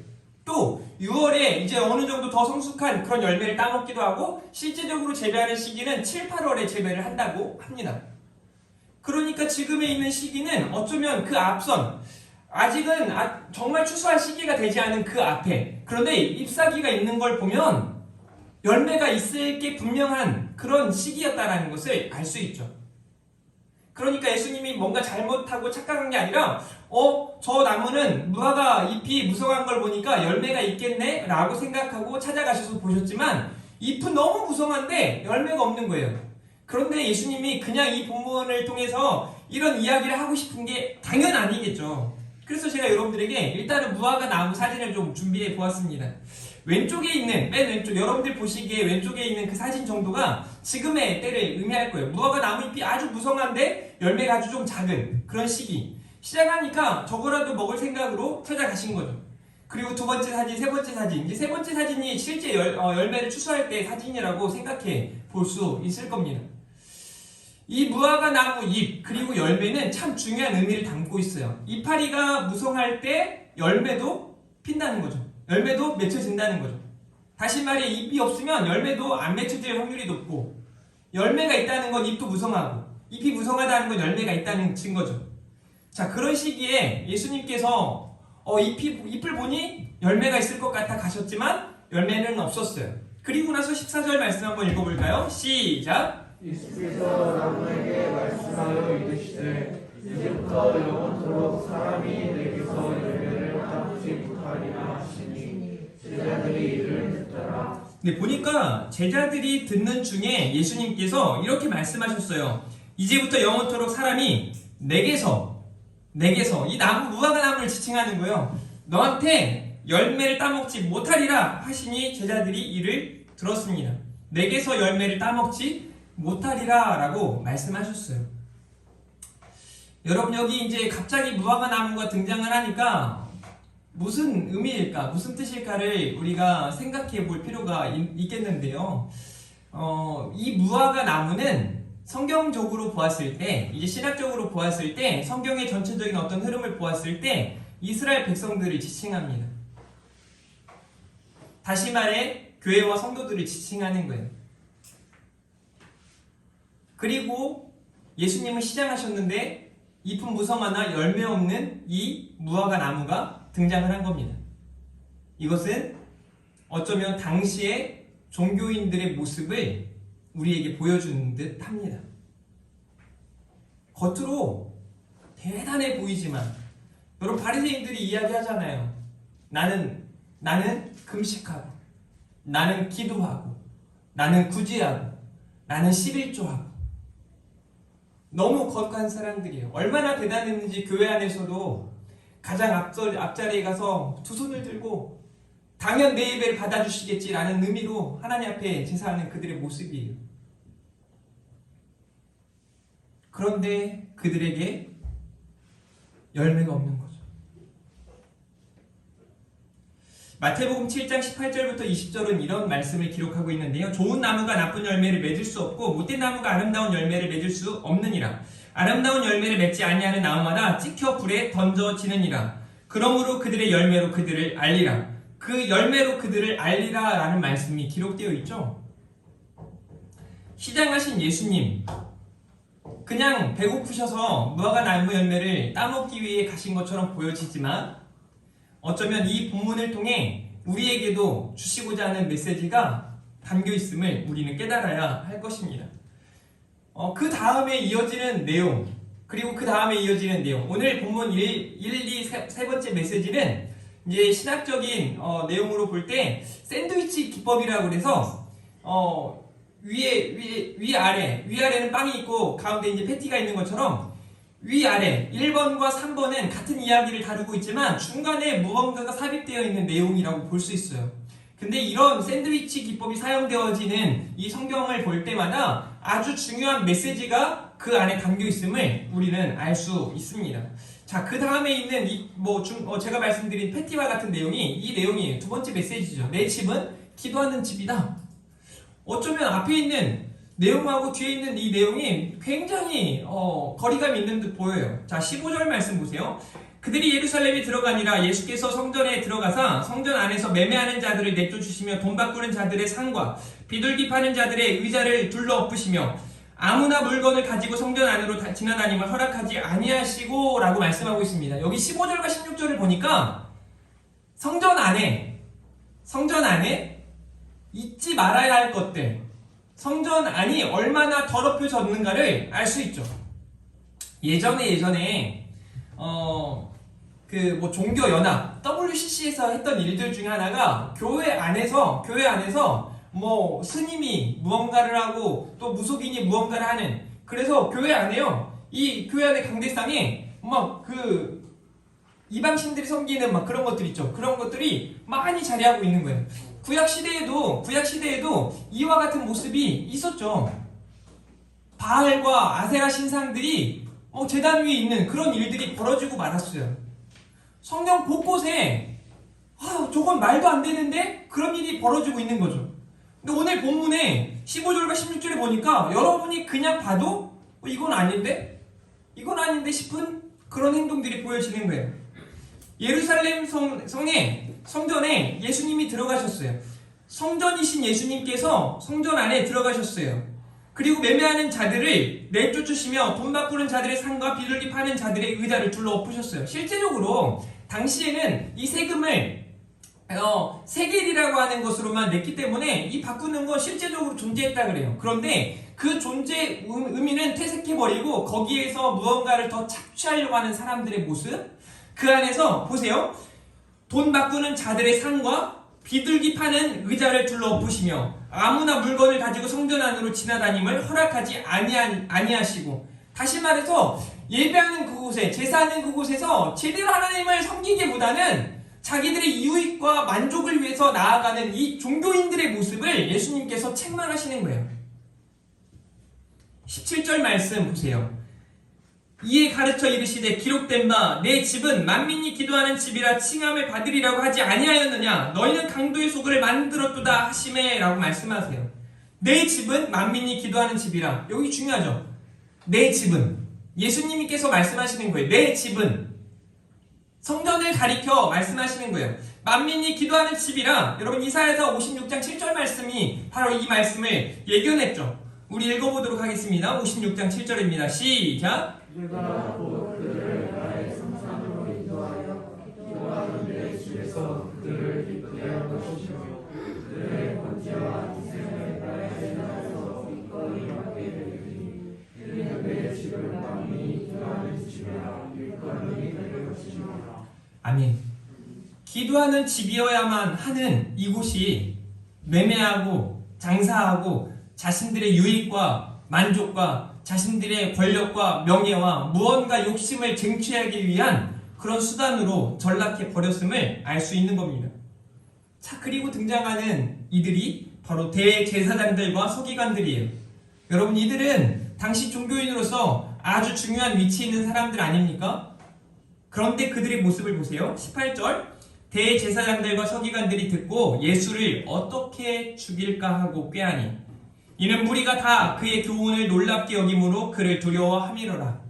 또 6월에 이제 어느 정도 더 성숙한 그런 열매를 따먹기도 하고 실제적으로 재배하는 시기는 7, 8월에 재배를 한다고 합니다. 그러니까 지금에 있는 시기는 어쩌면 그 앞선 아직은 정말 추수할 시기가 되지 않은 그 앞에 그런데 잎사귀가 있는 걸 보면 열매가 있을 게 분명한 그런 시기였다라는 것을 알 수 있죠. 그러니까 예수님이 뭔가 잘못하고 착각한 게 아니라 저 나무는 무화과 잎이 무성한 걸 보니까 열매가 있겠네 라고 생각하고 찾아가셔서 보셨지만 잎은 너무 무성한데 열매가 없는 거예요. 그런데 예수님이 그냥 이 본문을 통해서 이런 이야기를 하고 싶은 게 당연 아니겠죠. 그래서 제가 여러분들에게 일단은 무화과 나무 사진을 좀 준비해 보았습니다. 왼쪽에 있는 맨 왼쪽 여러분들 보시기에 왼쪽에 있는 그 사진 정도가 지금의 때를 의미할 거예요. 무화과 나무 잎이 아주 무성한데 열매가 아주 좀 작은 그런 시기. 시작하니까 저거라도 먹을 생각으로 찾아가신 거죠. 그리고 두 번째 사진, 세 번째 사진. 이제 세 번째 사진이 실제 열매를 추수할 때 사진이라고 생각해 볼 수 있을 겁니다. 이 무화과 나무 잎 그리고 열매는 참 중요한 의미를 담고 있어요. 이파리가 무성할 때 열매도 핀다는 거죠. 열매도 맺혀진다는 거죠. 다시 말해 잎이 없으면 열매도 안 맺혀질 확률이 높고 열매가 있다는 건 잎도 무성하고 잎이 무성하다는 건 열매가 있다는 증거죠. 자, 그런 시기에 예수님께서 잎을 보니 열매가 있을 것 같아 가셨지만 열매는 없었어요. 그리고 나서 14절 말씀 한번 읽어볼까요? 시작! 예수께서 나무에게 말씀하여 이르시되 이제부터 영원토록 사람이 내게서 열매를 따먹지 못하리라 하시니 제자들이 이를 듣더라. 네, 보니까 제자들이 듣는 중에 예수님께서 이렇게 말씀하셨어요. 이제부터 영원토록 사람이 내게서 이 나무 무화과 나무를 지칭하는 거예요. 너한테 열매를 따먹지 못하리라 하시니 제자들이 이를 들었습니다. 내게서 열매를 따먹지 못하리라 라고 말씀하셨어요. 여러분 여기 이제 갑자기 무화과 나무가 등장을 하니까 무슨 의미일까, 무슨 뜻일까를 우리가 생각해 볼 필요가 있겠는데요. 이 무화과 나무는 성경적으로 보았을 때, 이제 신학적으로 보았을 때, 성경의 전체적인 어떤 흐름을 보았을 때 이스라엘 백성들을 지칭합니다. 다시 말해 교회와 성도들을 지칭하는 거예요. 그리고 예수님은 시장하셨는데 잎은 무성하나 열매 없는 이 무화과 나무가 등장을 한 겁니다. 이것은 어쩌면 당시의 종교인들의 모습을 우리에게 보여주는 듯 합니다. 겉으로 대단해 보이지만 여러분 바리새인들이 이야기하잖아요. 나는 금식하고 나는 기도하고 나는 구제하고 나는 11조하고 너무 거룩한 사람들이에요. 얼마나 대단했는지 교회 안에서도 가장 앞자리에 가서 두 손을 들고 당연 내 예배를 받아주시겠지라는 의미로 하나님 앞에 제사하는 그들의 모습이에요. 그런데 그들에게 열매가 없는 거죠. 마태복음 7장 18절부터 20절은 이런 말씀을 기록하고 있는데요. 좋은 나무가 나쁜 열매를 맺을 수 없고 못된 나무가 아름다운 열매를 맺을 수 없느니라. 아름다운 열매를 맺지 아니하는 나무마다 찍혀 불에 던져지느니라. 그러므로 그들의 열매로 그들을 알리라. 그 열매로 그들을 알리라 라는 말씀이 기록되어 있죠. 시장하신 예수님 그냥 배고프셔서 무화과 나무 열매를 따먹기 위해 가신 것처럼 보여지지만 어쩌면 이 본문을 통해 우리에게도 주시고자 하는 메시지가 담겨 있음을 우리는 깨달아야 할 것입니다. 그 다음에 이어지는 내용, 그리고 그 다음에 이어지는 내용. 오늘 본문 1, 2, 세 번째 메시지는 이제 신학적인 내용으로 볼 때 샌드위치 기법이라고 그래서 위아래는 빵이 있고 가운데 이제 패티가 있는 것처럼 위아래 1번과 3번은 같은 이야기를 다루고 있지만 중간에 무언가가 삽입되어 있는 내용이라고 볼 수 있어요. 근데 이런 샌드위치 기법이 사용되어지는 이 성경을 볼 때마다 아주 중요한 메시지가 그 안에 담겨 있음을 우리는 알 수 있습니다. 자, 그 다음에 있는 제가 말씀드린 패티와 같은 내용이 이 내용이에요. 두 번째 메시지죠. 내 집은 기도하는 집이다. 어쩌면 앞에 있는 내용하고 뒤에 있는 이 내용이 굉장히 거리감 있는 듯 보여요. 자, 15절 말씀 보세요. 그들이 예루살렘에 들어가니라. 예수께서 성전에 들어가사 성전 안에서 매매하는 자들을 내쫓으시며 돈 바꾸는 자들의 상과 비둘기 파는 자들의 의자를 둘러 엎으시며 아무나 물건을 가지고 성전 안으로 지나다님을 허락하지 아니하시고 라고 말씀하고 있습니다. 여기 15절과 16절을 보니까 성전 안에 잊지 말아야 할 것들, 성전 안이 얼마나 더럽혀졌는가를 알 수 있죠. 예전에 종교 연합 WCC에서 했던 일들 중에 하나가 교회 안에서 스님이 무언가를 하고 또 무속인이 무언가를 하는, 그래서 교회 안에요, 이 교회 안의 강대상에 이방 신들이 섬기는 그런 것들 있죠. 그런 것들이 많이 자리하고 있는 거예요. 구약 시대에도 이와 같은 모습이 있었죠. 바알과 아세라 신상들이 제단 위에 있는 그런 일들이 벌어지고 말았어요. 성경 곳곳에 저건 말도 안 되는데 그런 일이 벌어지고 있는 거죠. 근데 오늘 본문에 15절과 16절에 보니까 여러분이 그냥 봐도 이건 아닌데 싶은 그런 행동들이 보여지는 거예요. 예루살렘 성전에 예수님이 들어가셨어요. 성전이신 예수님께서 성전 안에 들어가셨어요. 그리고 매매하는 자들을 내쫓으시며 돈 바꾸는 자들의 상과 비둘기 파는 자들의 의자를 둘러 엎으셨어요. 실제적으로 당시에는 이 세금을 세겔이라고 하는 것으로만 냈기 때문에 이 바꾸는 건 실제적으로 존재했다 그래요. 그런데 그 존재 의미는 퇴색해버리고 거기에서 무언가를 더 착취하려고 하는 사람들의 모습, 그 안에서 보세요. 돈 바꾸는 자들의 상과 비둘기 파는 의자를 둘러 엎으시며 아무나 물건을 가지고 성전 안으로 지나다님을 허락하지 아니하시고, 다시 말해서 예배하는 그곳에, 제사하는 그곳에서 제대로 하나님을 섬기기보다는 자기들의 유익과 만족을 위해서 나아가는 이 종교인들의 모습을 예수님께서 책망하시는 거예요. 17절 말씀 보세요. 이에 가르쳐 이르시되 기록된 바 내 집은 만민이 기도하는 집이라 칭함을 받으리라고 하지 아니하였느냐. 너희는 강도의 소굴을 만들었도다 하시매 라고 말씀하세요. 내 집은 만민이 기도하는 집이라. 여기 중요하죠. 내 집은 예수님께서 말씀하시는 거예요. 내 집은 성전을 가리켜 말씀하시는 거예요. 만민이 기도하는 집이라. 여러분 이사야서 56장 7절 말씀이 바로 이 말씀을 예견했죠. 우리 읽어보도록 하겠습니다. 56장 7절입니다. 시작. 내가 곧 그들을 나의 성산으로 인도하여 기도하는 내 집에서 그들을 기쁘게 할 것이며 그들의 번제와 희생을 나의 나라에서 기꺼이 받게 되리니 이는 내 집을 만민이 기도하는 집이라 일컬음이 될 것이니라. 아멘. 기도하는 집이어야만 하는 이곳이 매매하고 장사하고 자신들의 유익과 만족과 자신들의 권력과 명예와 무언가 욕심을 쟁취하기 위한 그런 수단으로 전락해 버렸음을 알 수 있는 겁니다. 자, 그리고 등장하는 이들이 바로 대제사장들과 서기관들이에요. 여러분, 이들은 당시 종교인으로서 아주 중요한 위치에 있는 사람들 아닙니까? 그런데 그들의 모습을 보세요. 18절. 대제사장들과 서기관들이 듣고 예수를 어떻게 죽일까 하고 꾀하니 이는 무리가 다 그의 교훈을 놀랍게 여김으로 그를 두려워함이로라.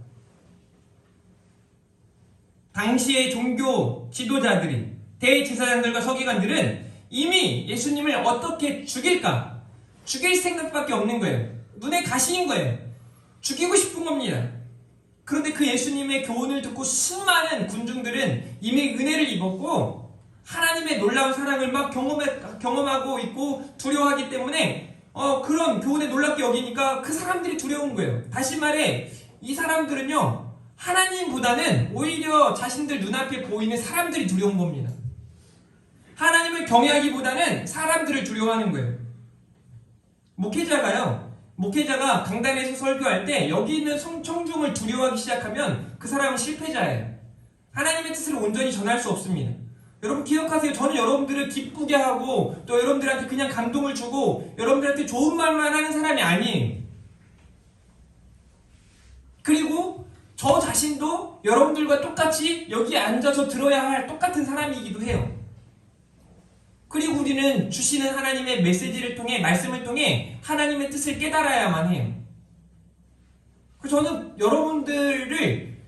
당시의 종교 지도자들이, 대제사장들과 서기관들은 이미 예수님을 어떻게 죽일까? 죽일 생각밖에 없는 거예요. 눈에 가시인 거예요. 죽이고 싶은 겁니다. 그런데 그 예수님의 교훈을 듣고 수많은 군중들은 이미 은혜를 입었고 하나님의 놀라운 사랑을 막 경험하고 있고 두려워하기 때문에 그런 교훈에 놀랍게 여기니까 그 사람들이 두려운 거예요. 다시 말해 이 사람들은요 하나님보다는 오히려 자신들 눈앞에 보이는 사람들이 두려운 겁니다. 하나님을 경외하기보다는 사람들을 두려워하는 거예요. 목회자가요 목회자가 강단에서 설교할 때 여기 있는 청중을 두려워하기 시작하면 그 사람은 실패자예요. 하나님의 뜻을 온전히 전할 수 없습니다. 여러분 기억하세요. 저는 여러분들을 기쁘게 하고 또 여러분들한테 그냥 감동을 주고 여러분들한테 좋은 말만 하는 사람이 아니에요. 그리고 저 자신도 여러분들과 똑같이 여기에 앉아서 들어야 할 똑같은 사람이기도 해요. 그리고 우리는 주시는 하나님의 메시지를 통해, 말씀을 통해 하나님의 뜻을 깨달아야만 해요. 그래서 저는 여러분들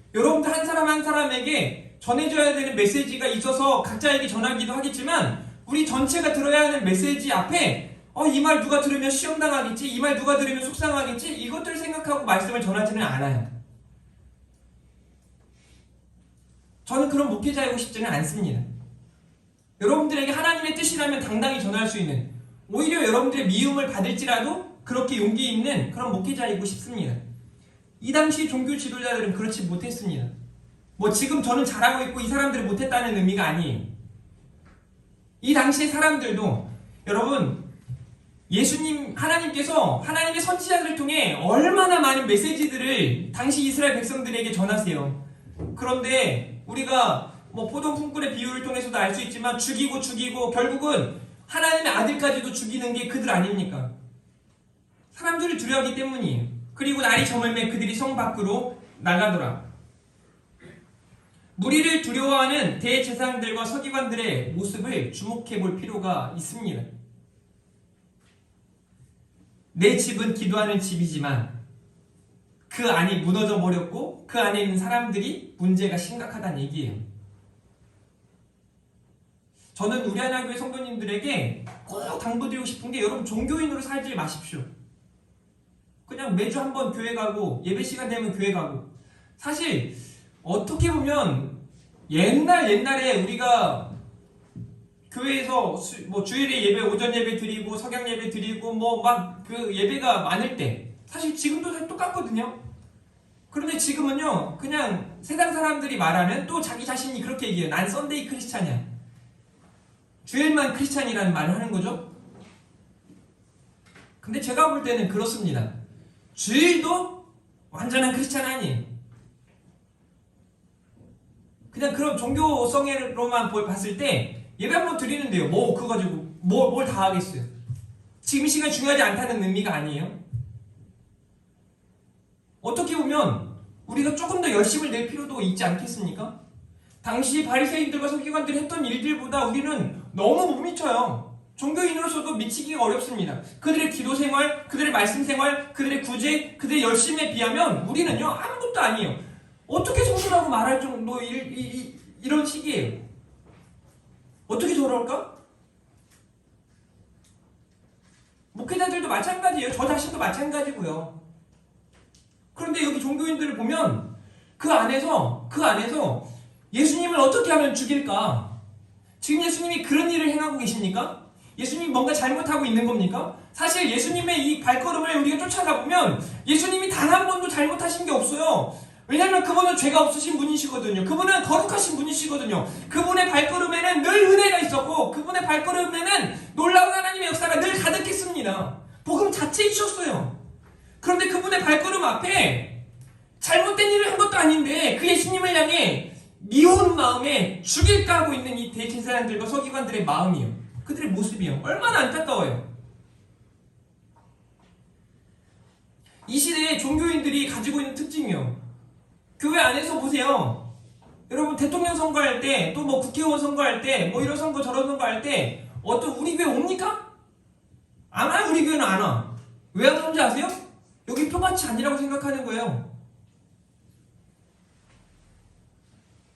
한 사람 한 사람에게 전해줘야 되는 메시지가 있어서 각자에게 전하기도 하겠지만 우리 전체가 들어야 하는 메시지 앞에 이 말 누가 들으면 시험당하겠지, 이 말 누가 들으면 속상하겠지, 이것들을 생각하고 말씀을 전하지는 않아요. 저는 그런 목회자이고 싶지는 않습니다. 여러분들에게 하나님의 뜻이라면 당당히 전할 수 있는, 오히려 여러분들의 미움을 받을지라도 그렇게 용기 있는 그런 목회자이고 싶습니다. 이 당시 종교 지도자들은 그렇지 못했습니다. 지금 저는 잘하고 있고 이 사람들이 못했다는 의미가 아니에요. 이 당시의 사람들도 여러분 하나님께서 하나님의 선지자들을 통해 얼마나 많은 메시지들을 당시 이스라엘 백성들에게 전하세요. 그런데 우리가 포도 품꾼의 비유를 통해서도 알 수 있지만 죽이고 결국은 하나님의 아들까지도 죽이는 게 그들 아닙니까? 사람들을 두려워하기 때문이에요. 그리고 날이 저물매 그들이 성 밖으로 나가더라. 무리를 두려워하는 대제사장들과 서기관들의 모습을 주목해 볼 필요가 있습니다. 내 집은 기도하는 집이지만 그 안이 무너져 버렸고 그 안에 있는 사람들이 문제가 심각하다는 얘기예요. 저는 우리 하나교회 성도님들에게 꼭 당부드리고 싶은 게 여러분 종교인으로 살지 마십시오. 그냥 매주 한번 교회 가고 예배 시간 되면 교회 가고, 사실 어떻게 보면 옛날에 우리가 교회에서 주일에 예배, 오전 예배 드리고 석양 예배 드리고 그 예배가 많을 때 사실 지금도 똑같거든요. 그런데 지금은요 그냥 세상 사람들이 말하는, 또 자기 자신이 그렇게 얘기해요. 난 썬데이 크리스찬이야, 주일만 크리스찬이라는 말을 하는 거죠. 근데 제가 볼 때는 그렇습니다. 주일도 완전한 크리스찬 아니에요. 그냥 그런 종교성으로만 봤을 때 예배 한번 드리는데요, 그거 가지고 뭘 다 하겠어요. 지금 이 시간 중요하지 않다는 의미가 아니에요. 어떻게 보면 우리가 조금 더 열심을 낼 필요도 있지 않겠습니까? 당시 바리새인들과 서기관들이 했던 일들보다 우리는 너무 못 미쳐요. 종교인으로서도 미치기가 어렵습니다. 그들의 기도 생활, 그들의 말씀 생활, 그들의 구제, 그들의 열심에 비하면 우리는요 아무것도 아니에요. 어떻게 성수라고 말할 정도 이런 시기예요. 어떻게 저럴까? 목회자들도 마찬가지예요. 저 자신도 마찬가지고요. 그런데 여기 종교인들을 보면 그 안에서 예수님을 어떻게 하면 죽일까? 지금 예수님이 그런 일을 행하고 계십니까? 예수님이 뭔가 잘못하고 있는 겁니까? 사실 예수님의 이 발걸음을 우리가 쫓아가 보면 예수님이 단 한 번도 잘못하신 게 없어요. 왜냐하면 그분은 죄가 없으신 분이시거든요. 그분은 거룩하신 분이시거든요. 그분의 발걸음에는 늘 은혜가 있었고 그분의 발걸음에는 놀라운 하나님의 역사가 늘 가득했습니다. 복음 자체이셨어요. 그런데 그분의 발걸음 앞에 잘못된 일을 한 것도 아닌데 그 예수님을 향해 미운 마음에 죽일까 하고 있는 이 대제사장들과 서기관들의 마음이요, 그들의 모습이요, 얼마나 안타까워요. 이 시대에 종교인들이 가지고 있는 특징이요, 교회 안에서 보세요. 여러분 대통령 선거할 때, 또 국회의원 선거할 때, 이런 선거 저런 선거 할 때 우리 교회 옵니까? 안 와요. 우리 교회는 안 와. 왜 안 오는지 아세요? 여기 표밭이 아니라고 생각하는 거예요.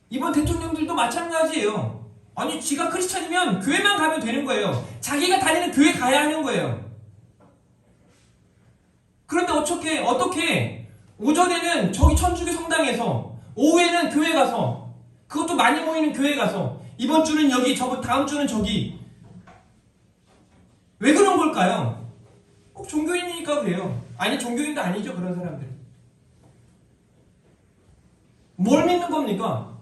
이번 대통령들도 마찬가지예요. 아니 지가 크리스찬이면 교회만 가면 되는 거예요. 자기가 다니는 교회 가야 하는 거예요. 그런데 어떻게 오전에는 저기 천주교 성당에서, 오후에는 교회 가서, 그것도 많이 모이는 교회 가서, 이번 주는 여기, 다음 주는 저기. 왜 그런 걸까요? 꼭 종교인이니까 그래요. 아니 종교인도 아니죠, 그런 사람들. 뭘 믿는 겁니까?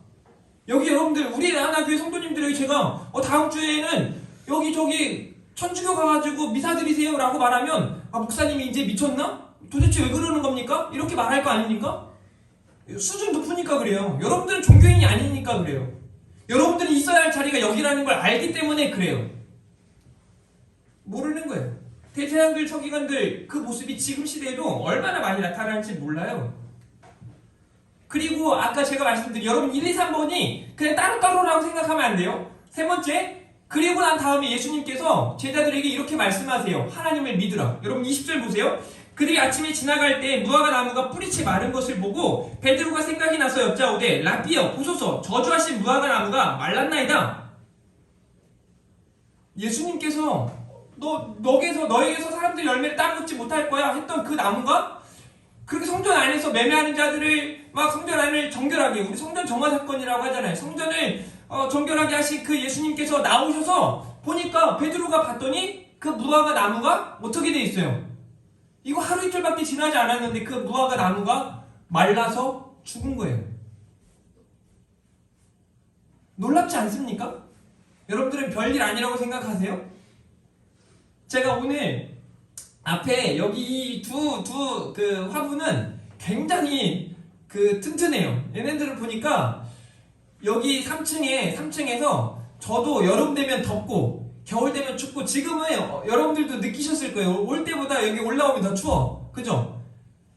여기 여러분들, 우리 하나교회 성도님들에게 제가 다음 주에는 여기 저기 천주교 가가지고 미사 드리세요 라고 말하면 목사님이 이제 미쳤나? 도대체 왜 그러는 겁니까? 이렇게 말할 거 아닙니까? 수준 높으니까 그래요. 여러분들은 종교인이 아니니까 그래요. 여러분들은 있어야 할 자리가 여기라는 걸 알기 때문에 그래요. 모르는 거예요. 대제사장들, 서기관들 그 모습이 지금 시대에도 얼마나 많이 나타나는지 몰라요. 그리고 아까 제가 말씀드린 여러분 1, 2, 3번이 그냥 따로따로라고 생각하면 안 돼요. 세 번째, 그리고 난 다음에 예수님께서 제자들에게 이렇게 말씀하세요. 하나님을 믿으라. 여러분 20절 보세요. 그들이 아침에 지나갈 때 무화과 나무가 뿌리채 마른 것을 보고 베드로가 생각이 나서 여짜오되 라삐여 보소서 저주하신 무화과 나무가 말랐나이다. 예수님께서 너에게서 사람들이 열매를 따먹지 못할 거야 했던 그 나무가 그렇게 성전 안에서 매매하는 자들을 막 성전 안을 정결하게, 우리 성전 정화 사건이라고 하잖아요. 성전을 정결하게 하신 그 예수님께서 나오셔서 보니까 베드로가 봤더니 그 무화과 나무가 어떻게 돼 있어요? 이거 하루 이틀밖에 지나지 않았는데 그 무화과 나무가 말라서 죽은 거예요. 놀랍지 않습니까? 여러분들은 별일 아니라고 생각하세요? 제가 오늘 앞에 여기 두 그 화분은 굉장히 그 튼튼해요. 얘네들을 보니까 여기 3층에서 저도 여름 되면 덥고 겨울 되면 춥고 지금은 여러분들도 느끼셨을 거예요. 올 때보다 여기 올라오면 더 추워. 그죠?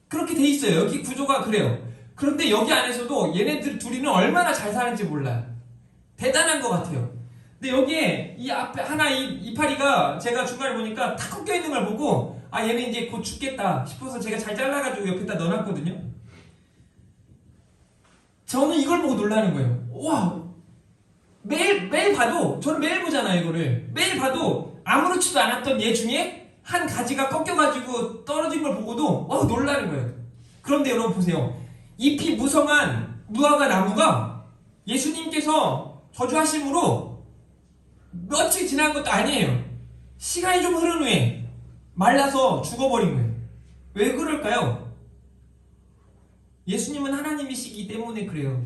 그렇게 돼 있어요. 여기 구조가 그래요. 그런데 여기 안에서도 얘네들 둘이는 얼마나 잘 사는지 몰라요. 대단한 것 같아요. 근데 여기에 이 앞에 하나 이파리가 제가 중간에 보니까 탁 꺾여 있는 걸 보고 아 얘는 이제 곧 죽겠다 싶어서 제가 잘 잘라가지고 옆에다 넣어놨거든요. 저는 이걸 보고 놀라는 거예요. 와, 매일 봐도 저는 매일 보잖아요 이거를. 매일 봐도 아무렇지도 않았던 얘 중에 한 가지가 꺾여가지고 떨어진 걸 보고도 놀라는 거예요. 그런데 여러분 보세요. 잎이 무성한 무화과 나무가 예수님께서 저주하심으로 며칠 지난 것도 아니에요. 시간이 좀 흐른 후에 말라서 죽어버린 거예요. 왜 그럴까요? 예수님은 하나님이시기 때문에 그래요.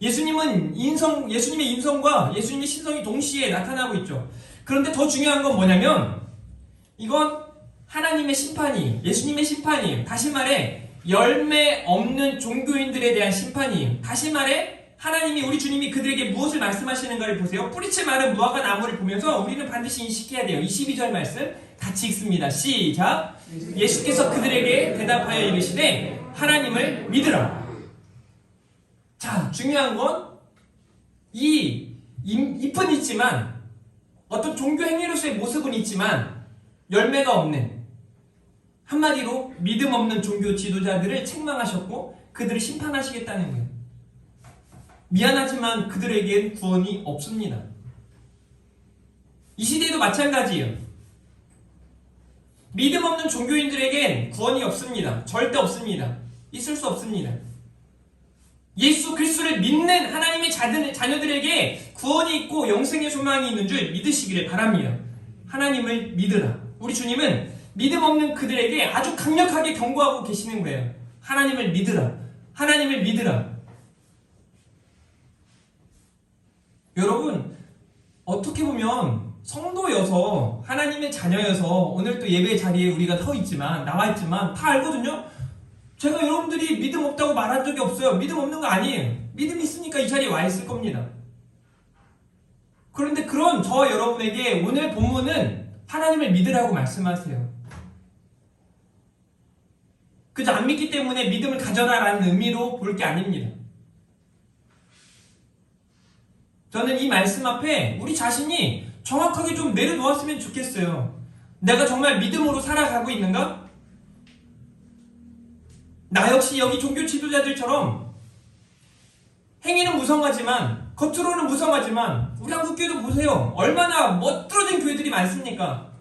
예수님의 인성과 예수님의 신성이 동시에 나타나고 있죠. 그런데 더 중요한 건 뭐냐면 이건 하나님의 심판이에요. 예수님의 심판이에요. 다시 말해 열매 없는 종교인들에 대한 심판이에요. 다시 말해 하나님이 우리 주님이 그들에게 무엇을 말씀하시는가를 보세요. 뿌리채 마른 무화과 나무를 보면서 우리는 반드시 인식해야 돼요. 22절 말씀 같이 읽습니다. 시작. 예수께서 그들에게 대답하여 이르시되 하나님을 믿으라. 자, 중요한 건 이 잎은 있지만 어떤 종교 행위로서의 모습은 있지만 열매가 없는, 한마디로 믿음 없는 종교 지도자들을 책망하셨고 그들을 심판하시겠다는 거예요. 미안하지만 그들에겐 구원이 없습니다. 이 시대에도 마찬가지예요. 믿음 없는 종교인들에겐 구원이 없습니다. 절대 없습니다. 있을 수 없습니다. 예수 그리스도를 믿는 하나님의 자녀들에게 구원이 있고 영생의 소망이 있는 줄 믿으시기를 바랍니다. 하나님을 믿으라. 우리 주님은 믿음 없는 그들에게 아주 강력하게 경고하고 계시는 거예요. 하나님을 믿으라. 하나님을 믿으라. 여러분, 어떻게 보면 성도여서 하나님의 자녀여서 오늘 또 예배 자리에 우리가 나와 있지만 다 알거든요. 제가 여러분들이 믿음 없다고 말한 적이 없어요. 믿음 없는 거 아니에요. 믿음 있으니까 이 자리에 와 있을 겁니다. 그런데 그런 저와 여러분에게 오늘 본문은 하나님을 믿으라고 말씀하세요. 그저 안 믿기 때문에 믿음을 가져라라는 의미로 볼 게 아닙니다. 저는 이 말씀 앞에 우리 자신이 정확하게 좀 내려놓았으면 좋겠어요. 내가 정말 믿음으로 살아가고 있는가? 나 역시 여기 종교 지도자들처럼 행위는 무성하지만, 겉으로는 무성하지만 우리 한국교회도 보세요. 얼마나 멋들어진 교회들이 많습니까?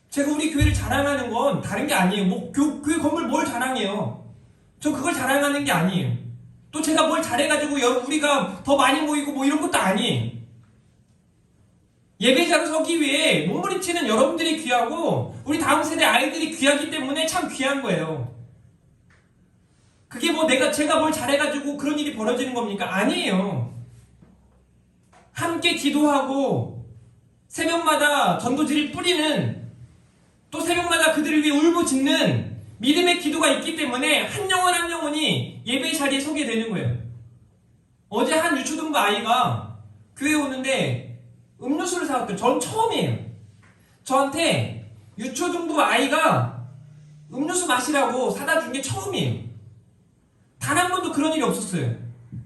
제가 우리 교회를 자랑하는 건 다른 게 아니에요. 교회 건물 뭘 자랑해요? 저 그걸 자랑하는 게 아니에요. 또 제가 뭘 잘해가지고 우리가 더 많이 모이고 이런 것도 아니에요. 예배자로 서기 위해 몸부림치는 여러분들이 귀하고 우리 다음 세대 아이들이 귀하기 때문에 참 귀한 거예요. 그게 제가 뭘 잘해가지고 그런 일이 벌어지는 겁니까? 아니에요. 함께 기도하고 새벽마다 전도지를 뿌리는, 또 새벽마다 그들을 위해 울부짖는 믿음의 기도가 있기 때문에 한 영혼 한 영혼이 예배 자리에 서게 되는 거예요. 어제 한 유초등부 아이가 교회 오는데 음료수를 사왔대요. 전 처음이에요. 저한테 유초등부 아이가 음료수 마시라고 사다 준 게 처음이에요. 단 한 번도 그런 일이 없었어요.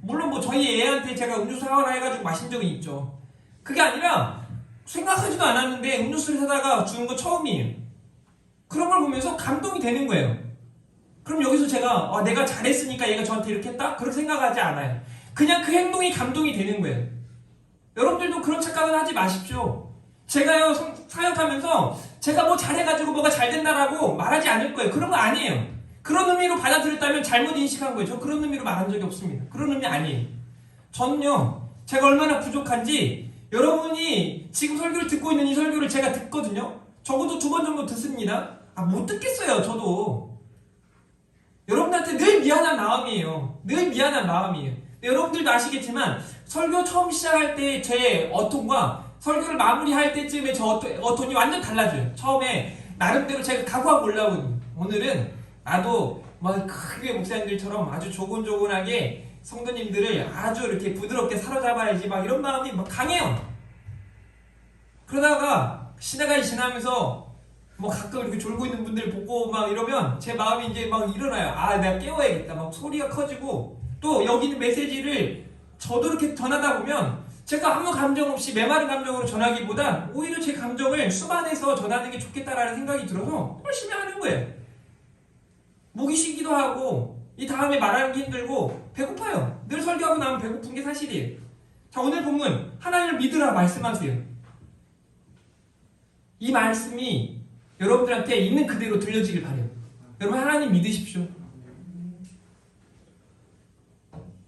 물론 뭐 저희 애한테 제가 음료수 사와라 해가지고 마신 적은 있죠. 그게 아니라 생각하지도 않았는데 음료수를 사다가 주는 거 처음이에요. 그런 걸 보면서 감동이 되는 거예요. 그럼 여기서 제가 내가 잘했으니까 얘가 저한테 이렇게 했다? 그렇게 생각하지 않아요. 그냥 그 행동이 감동이 되는 거예요. 여러분들도 그런 착각은 하지 마십시오. 제가요 사역하면서 제가 뭐 잘해가지고 뭐가 잘 된다라고 말하지 않을 거예요. 그런 거 아니에요. 그런 의미로 받아들였다면 잘못 인식한 거예요. 저 그런 의미로 말한 적이 없습니다. 그런 의미 아니에요. 저는요 제가 얼마나 부족한지 여러분이 지금 설교를 듣고 있는 이 설교를 제가 듣거든요. 적어도 2번 정도 듣습니다. 못 듣겠어요. 저도 여러분한테 늘 미안한 마음이에요. 늘 미안한 마음이에요. 여러분들도 아시겠지만 설교 처음 시작할 때 제 어톤과 설교를 마무리할 때쯤에 저 어톤이 완전 달라져요. 처음에 나름대로 제가 각오하고 올라오거든요. 오늘은 나도 막 크게 목사님들처럼 아주 조곤조곤하게 성도님들을 아주 이렇게 부드럽게 사로잡아야지 막 이런 마음이 막 강해요. 그러다가 시간이 지나면서 뭐 가끔 이렇게 졸고 있는 분들 보고 막 이러면 제 마음이 이제 막 일어나요. 내가 깨워야겠다. 막 소리가 커지고 또 여기 있는 메시지를 저도 이렇게 전하다 보면 제가 아무 감정 없이 메마른 감정으로 전하기보다 오히려 제 감정을 수반해서 전하는 게 좋겠다라는 생각이 들어서 열심히 하는 거예요. 목이 쉬기도 하고 이 다음에 말하는 게 힘들고 배고파요. 늘 설교하고 나면 배고픈 게 사실이에요. 자, 오늘 본문 하나님을 믿으라 말씀하세요. 이 말씀이 여러분들한테 있는 그대로 들려지길 바래요. 여러분 하나님 믿으십시오.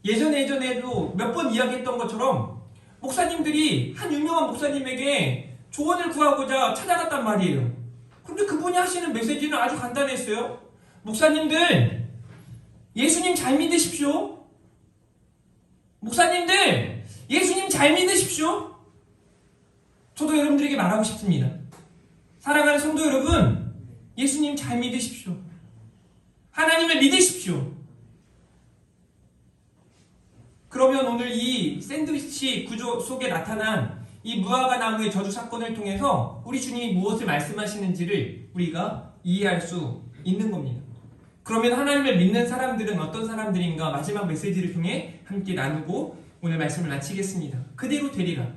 예전에도 몇 번 이야기했던 것처럼 목사님들이 한 유명한 목사님에게 조언을 구하고자 찾아갔단 말이에요. 근데 그분이 하시는 메시지는 아주 간단했어요. 목사님들 예수님 잘 믿으십시오. 목사님들 예수님 잘 믿으십시오. 저도 여러분들에게 말하고 싶습니다. 사랑하는 성도 여러분, 예수님 잘 믿으십시오. 하나님을 믿으십시오. 그러면 오늘 이 샌드위치 구조 속에 나타난 이 무화과 나무의 저주 사건을 통해서 우리 주님이 무엇을 말씀하시는지를 우리가 이해할 수 있는 겁니다. 그러면 하나님을 믿는 사람들은 어떤 사람들인가 마지막 메시지를 통해 함께 나누고 오늘 말씀을 마치겠습니다. 그대로 되리라.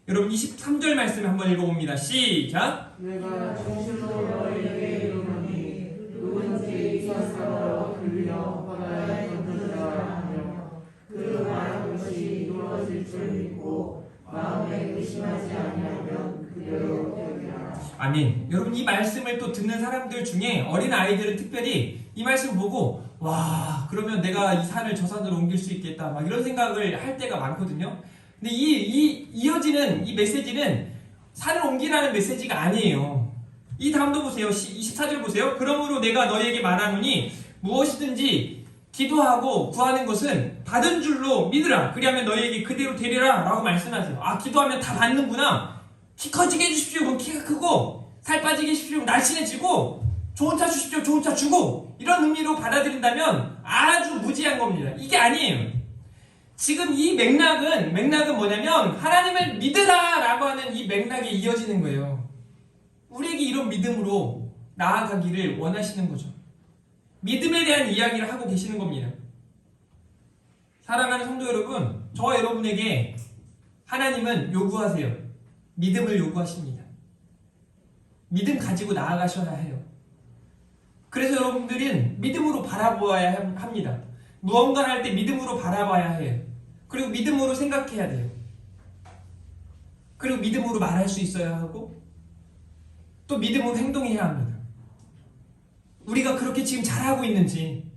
여러분 23절 말씀 한번 읽어봅니다. 시작! 내가 정실로 너희에게 이르노니 누구든지 이 사사로 들려 바다에 던져라 하며 그 말한 것이 이루어질 줄 믿고 마음에 의심하지 아니하면 그대로 되리라. 아멘. 여러분 이 말씀을 또 듣는 사람들 중에 어린 아이들은 특별히 이 말씀 보고 와 그러면 내가 이 산을 저 산으로 옮길 수 있겠다 막 이런 생각을 할 때가 많거든요. 근데 이어지는 이 메시지는 산을 옮기라는 메시지가 아니에요. 이 다음도 보세요. 24절 보세요. 그러므로 내가 너희에게 말하노니 무엇이든지 기도하고 구하는 것은 받은 줄로 믿으라. 그리하면 너희에게 그대로 되리라 라고 말씀하세요. 기도하면 다 받는구나. 키 커지게 해주십시오. 그럼 키가 크고 살 빠지게 해주십시오. 날씬해지고 좋은 차 주십시오. 좋은 차 주고 이런 의미로 받아들인다면 아주 무지한 겁니다. 이게 아니에요. 지금 이 맥락은 뭐냐면 하나님을 믿으라 라고 하는 이 맥락에 이어지는 거예요. 우리에게 이런 믿음으로 나아가기를 원하시는 거죠. 믿음에 대한 이야기를 하고 계시는 겁니다. 사랑하는 성도 여러분, 저와 여러분에게 하나님은 요구하세요. 믿음을 요구하십니다. 믿음 가지고 나아가셔야 해요. 그래서 여러분들은 믿음으로 바라보아야 합니다. 무언가를 할 때 믿음으로 바라봐야 해요. 그리고 믿음으로 생각해야 돼요. 그리고 믿음으로 말할 수 있어야 하고 또 믿음으로 행동해야 합니다. 우리가 그렇게 지금 잘하고 있는지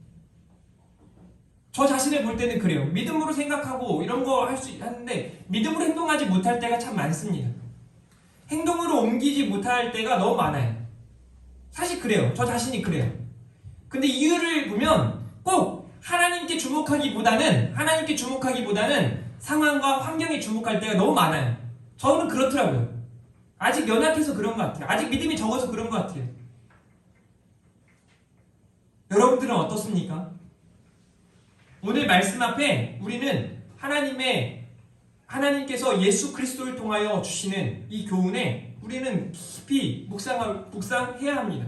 저 자신을 볼 때는 그래요. 믿음으로 생각하고 이런 거 할 수 하는데 믿음으로 행동하지 못할 때가 참 많습니다. 행동으로 옮기지 못할 때가 너무 많아요. 사실 그래요. 저 자신이 그래요. 근데 이유를 보면 꼭 하나님께 주목하기보다는 상황과 환경에 주목할 때가 너무 많아요. 저는 그렇더라고요. 아직 연약해서 그런 것 같아요. 아직 믿음이 적어서 그런 것 같아요. 여러분들은 어떻습니까? 오늘 말씀 앞에 우리는 하나님께서 예수 그리스도를 통하여 주시는 이 교훈에 우리는 깊이 묵상해야 합니다.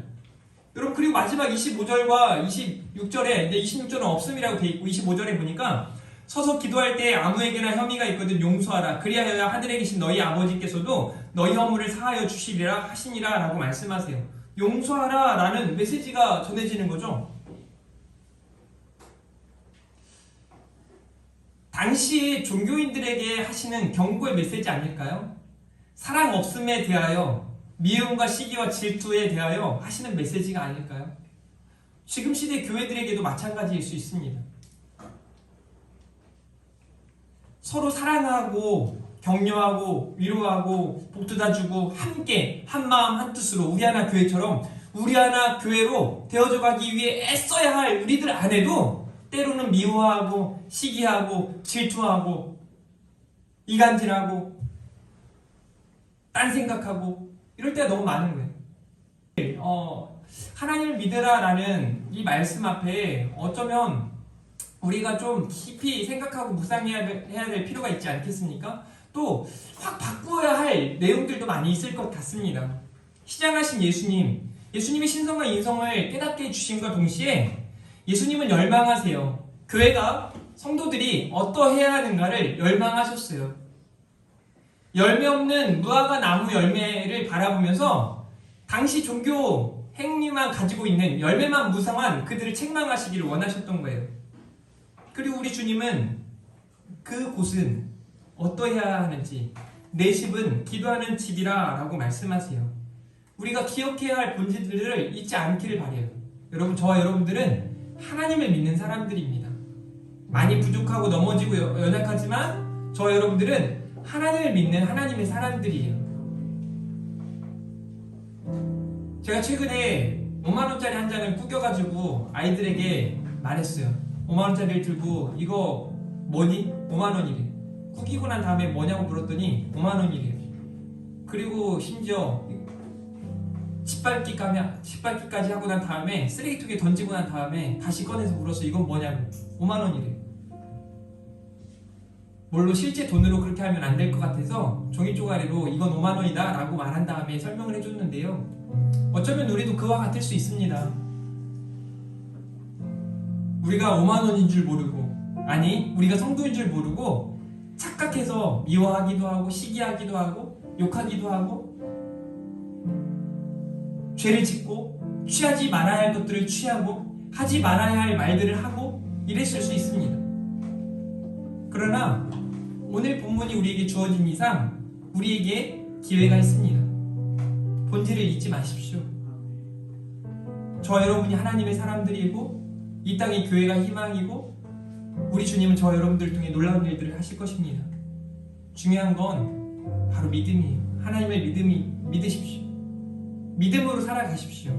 여러분, 그리고 마지막 25절과 26절에, 26절은 없음이라고 돼 있고 25절에 보니까 서서 기도할 때 아무에게나 혐의가 있거든 용서하라. 그리하여 하늘에 계신 너희 아버지께서도 너희 허물을 사하여 주시리라 하시니라 라고 말씀하세요. 용서하라 라는 메시지가 전해지는 거죠. 당시 종교인들에게 하시는 경고의 메시지 아닐까요? 사랑 없음에 대하여, 미움과 시기와 질투에 대하여 하시는 메시지가 아닐까요? 지금 시대 교회들에게도 마찬가지일 수 있습니다. 서로 사랑하고 격려하고 위로하고 복돋아주고 함께 한마음 한뜻으로 우리 하나 교회처럼 우리 하나 교회로 되어져 가기 위해 애써야 할 우리들 안에도 때로는 미워하고 시기하고 질투하고 이간질하고 딴 생각하고 이럴 때가 너무 많은 거예요. 하나님을 믿으라라는 이 말씀 앞에 어쩌면 우리가 좀 깊이 생각하고 묵상해야 될 필요가 있지 않겠습니까? 또 확 바꾸어야 할 내용들도 많이 있을 것 같습니다. 시장하신 예수님의 신성과 인성을 깨닫게 해주심과 동시에 예수님은 열망하세요. 교회가 성도들이 어떠해야 하는가를 열망하셨어요. 열매 없는 무화과 나무 열매를 바라보면서 당시 종교 행위만 가지고 있는 열매만 무성한 그들을 책망하시기를 원하셨던 거예요. 그리고 우리 주님은 그곳은 어떠해야 하는지 내 집은 기도하는 집이라 라고 말씀하세요. 우리가 기억해야 할 본질들을 잊지 않기를 바라요. 여러분, 저와 여러분들은 하나님을 믿는 사람들입니다. 많이 부족하고 넘어지고 연약하지만 저와 여러분들은 하나님을 믿는 하나님의 사람들이에요. 제가 최근에 5만원짜리 한 장을 구겨가지고 아이들에게 말했어요. 5만원짜리를 들고 이거 뭐니? 5만원이래. 구기고 난 다음에 뭐냐고 물었더니 5만원이래요. 그리고 심지어 짓밟기까지 하고 난 다음에 쓰레기통에 던지고 난 다음에 다시 꺼내서 물었어. 이건 뭐냐고. 5만원이래. 물론 실제 돈으로 그렇게 하면 안 될 것 같아서 종이 쪼가리로 이건 5만원이다 라고 말한 다음에 설명을 해줬는데요. 어쩌면 우리도 그와 같을 수 있습니다. 우리가 5만원인 줄 모르고, 아니 우리가 성도인 줄 모르고 착각해서 미워하기도 하고 시기하기도 하고 욕하기도 하고 죄를 짓고 취하지 말아야 할 것들을 취하고 하지 말아야 할 말들을 하고 이랬을 수 있습니다. 그러나 오늘 본문이 우리에게 주어진 이상 우리에게 기회가 있습니다. 본질을 잊지 마십시오. 저 여러분이 하나님의 사람들이고 이 땅의 교회가 희망이고 우리 주님은 저 여러분들 통해 놀라운 일들을 하실 것입니다. 중요한 건 바로 믿음이에요. 하나님을 믿으십시오. 믿음으로 살아가십시오.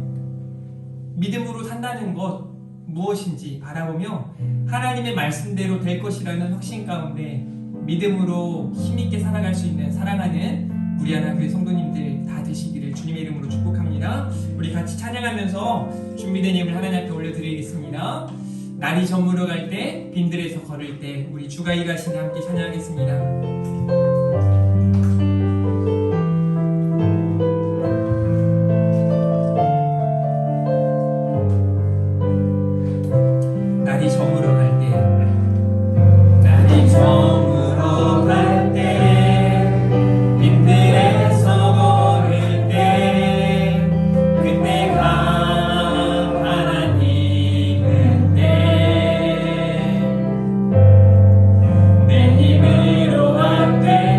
믿음으로 산다는 것 무엇인지 바라보며 하나님의 말씀대로 될 것이라는 확신 가운데 믿음으로 힘있게 살아갈 수 있는 사랑하는 우리 하나 교회 성도님들 다 되시기를 주님의 이름으로 축복합니다. 우리 같이 찬양하면서 준비된 예물 하나님 앞에 올려드리겠습니다. 날이 저물어 갈 때 빈들에서 걸을 때 우리 주가 일하시니 함께 찬양하겠습니다. 날이 저물어 갈 때, 날이 저물어 갈 때, 빈들에서 걸을 때, 그때가 하나님의 때, 내 힘으로 안 돼.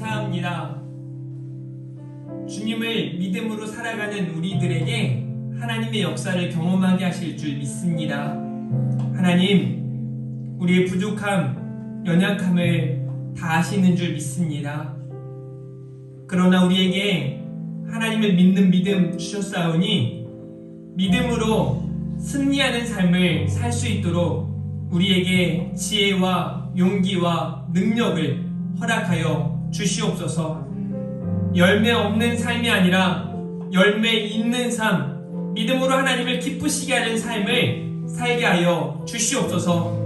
감사합니다. 주님을 믿음으로 살아가는 우리들에게 하나님의 역사를 경험하게 하실 줄 믿습니다. 하나님, 우리의 부족함, 연약함을 다 아시는 줄 믿습니다. 그러나 우리에게 하나님을 믿는 믿음 주셨사오니 믿음으로 승리하는 삶을 살 수 있도록 우리에게 지혜와 용기와 능력을 허락하여 주시옵소서. 열매 없는 삶이 아니라 열매 있는 삶, 믿음으로 하나님을 기쁘시게 하는 삶을 살게 하여 주시옵소서.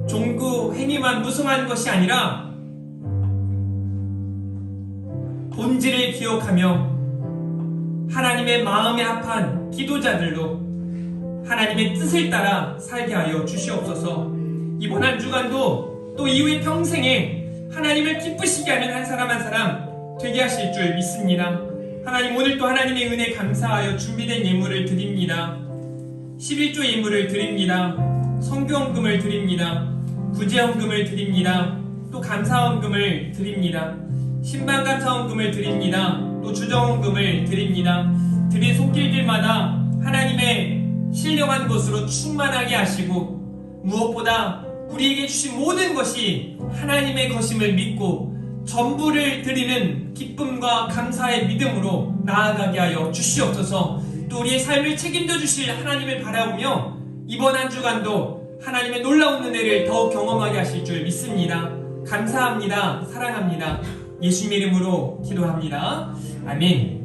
종구 행위만 무성한 것이 아니라 본질을 기억하며 하나님의 마음에 합한 기도자들로 하나님의 뜻을 따라 살게 하여 주시옵소서. 이번 한 주간도 또 이후의 평생에 하나님을 기쁘시게 하는 한 사람 한 사람 되게 하실 줄 믿습니다. 하나님, 오늘 또 하나님의 은혜 감사하여 준비된 예물을 드립니다. 11조 예물을 드립니다. 성교헌금을 드립니다. 구제헌금을 드립니다. 또 감사헌금을 드립니다. 신방감사헌금을 드립니다. 또 주정헌금을 드립니다. 드린 손길들마다 하나님의 신령한 것으로 충만하게 하시고 무엇보다 우리에게 주신 모든 것이 하나님의 것임을 믿고 전부를 드리는 기쁨과 감사의 믿음으로 나아가게 하여 주시옵소서. 또 우리의 삶을 책임져 주실 하나님을 바라보며 이번 한 주간도 하나님의 놀라운 은혜를 더욱 경험하게 하실 줄 믿습니다. 감사합니다. 사랑합니다. 예수님 이름으로 기도합니다. 아멘.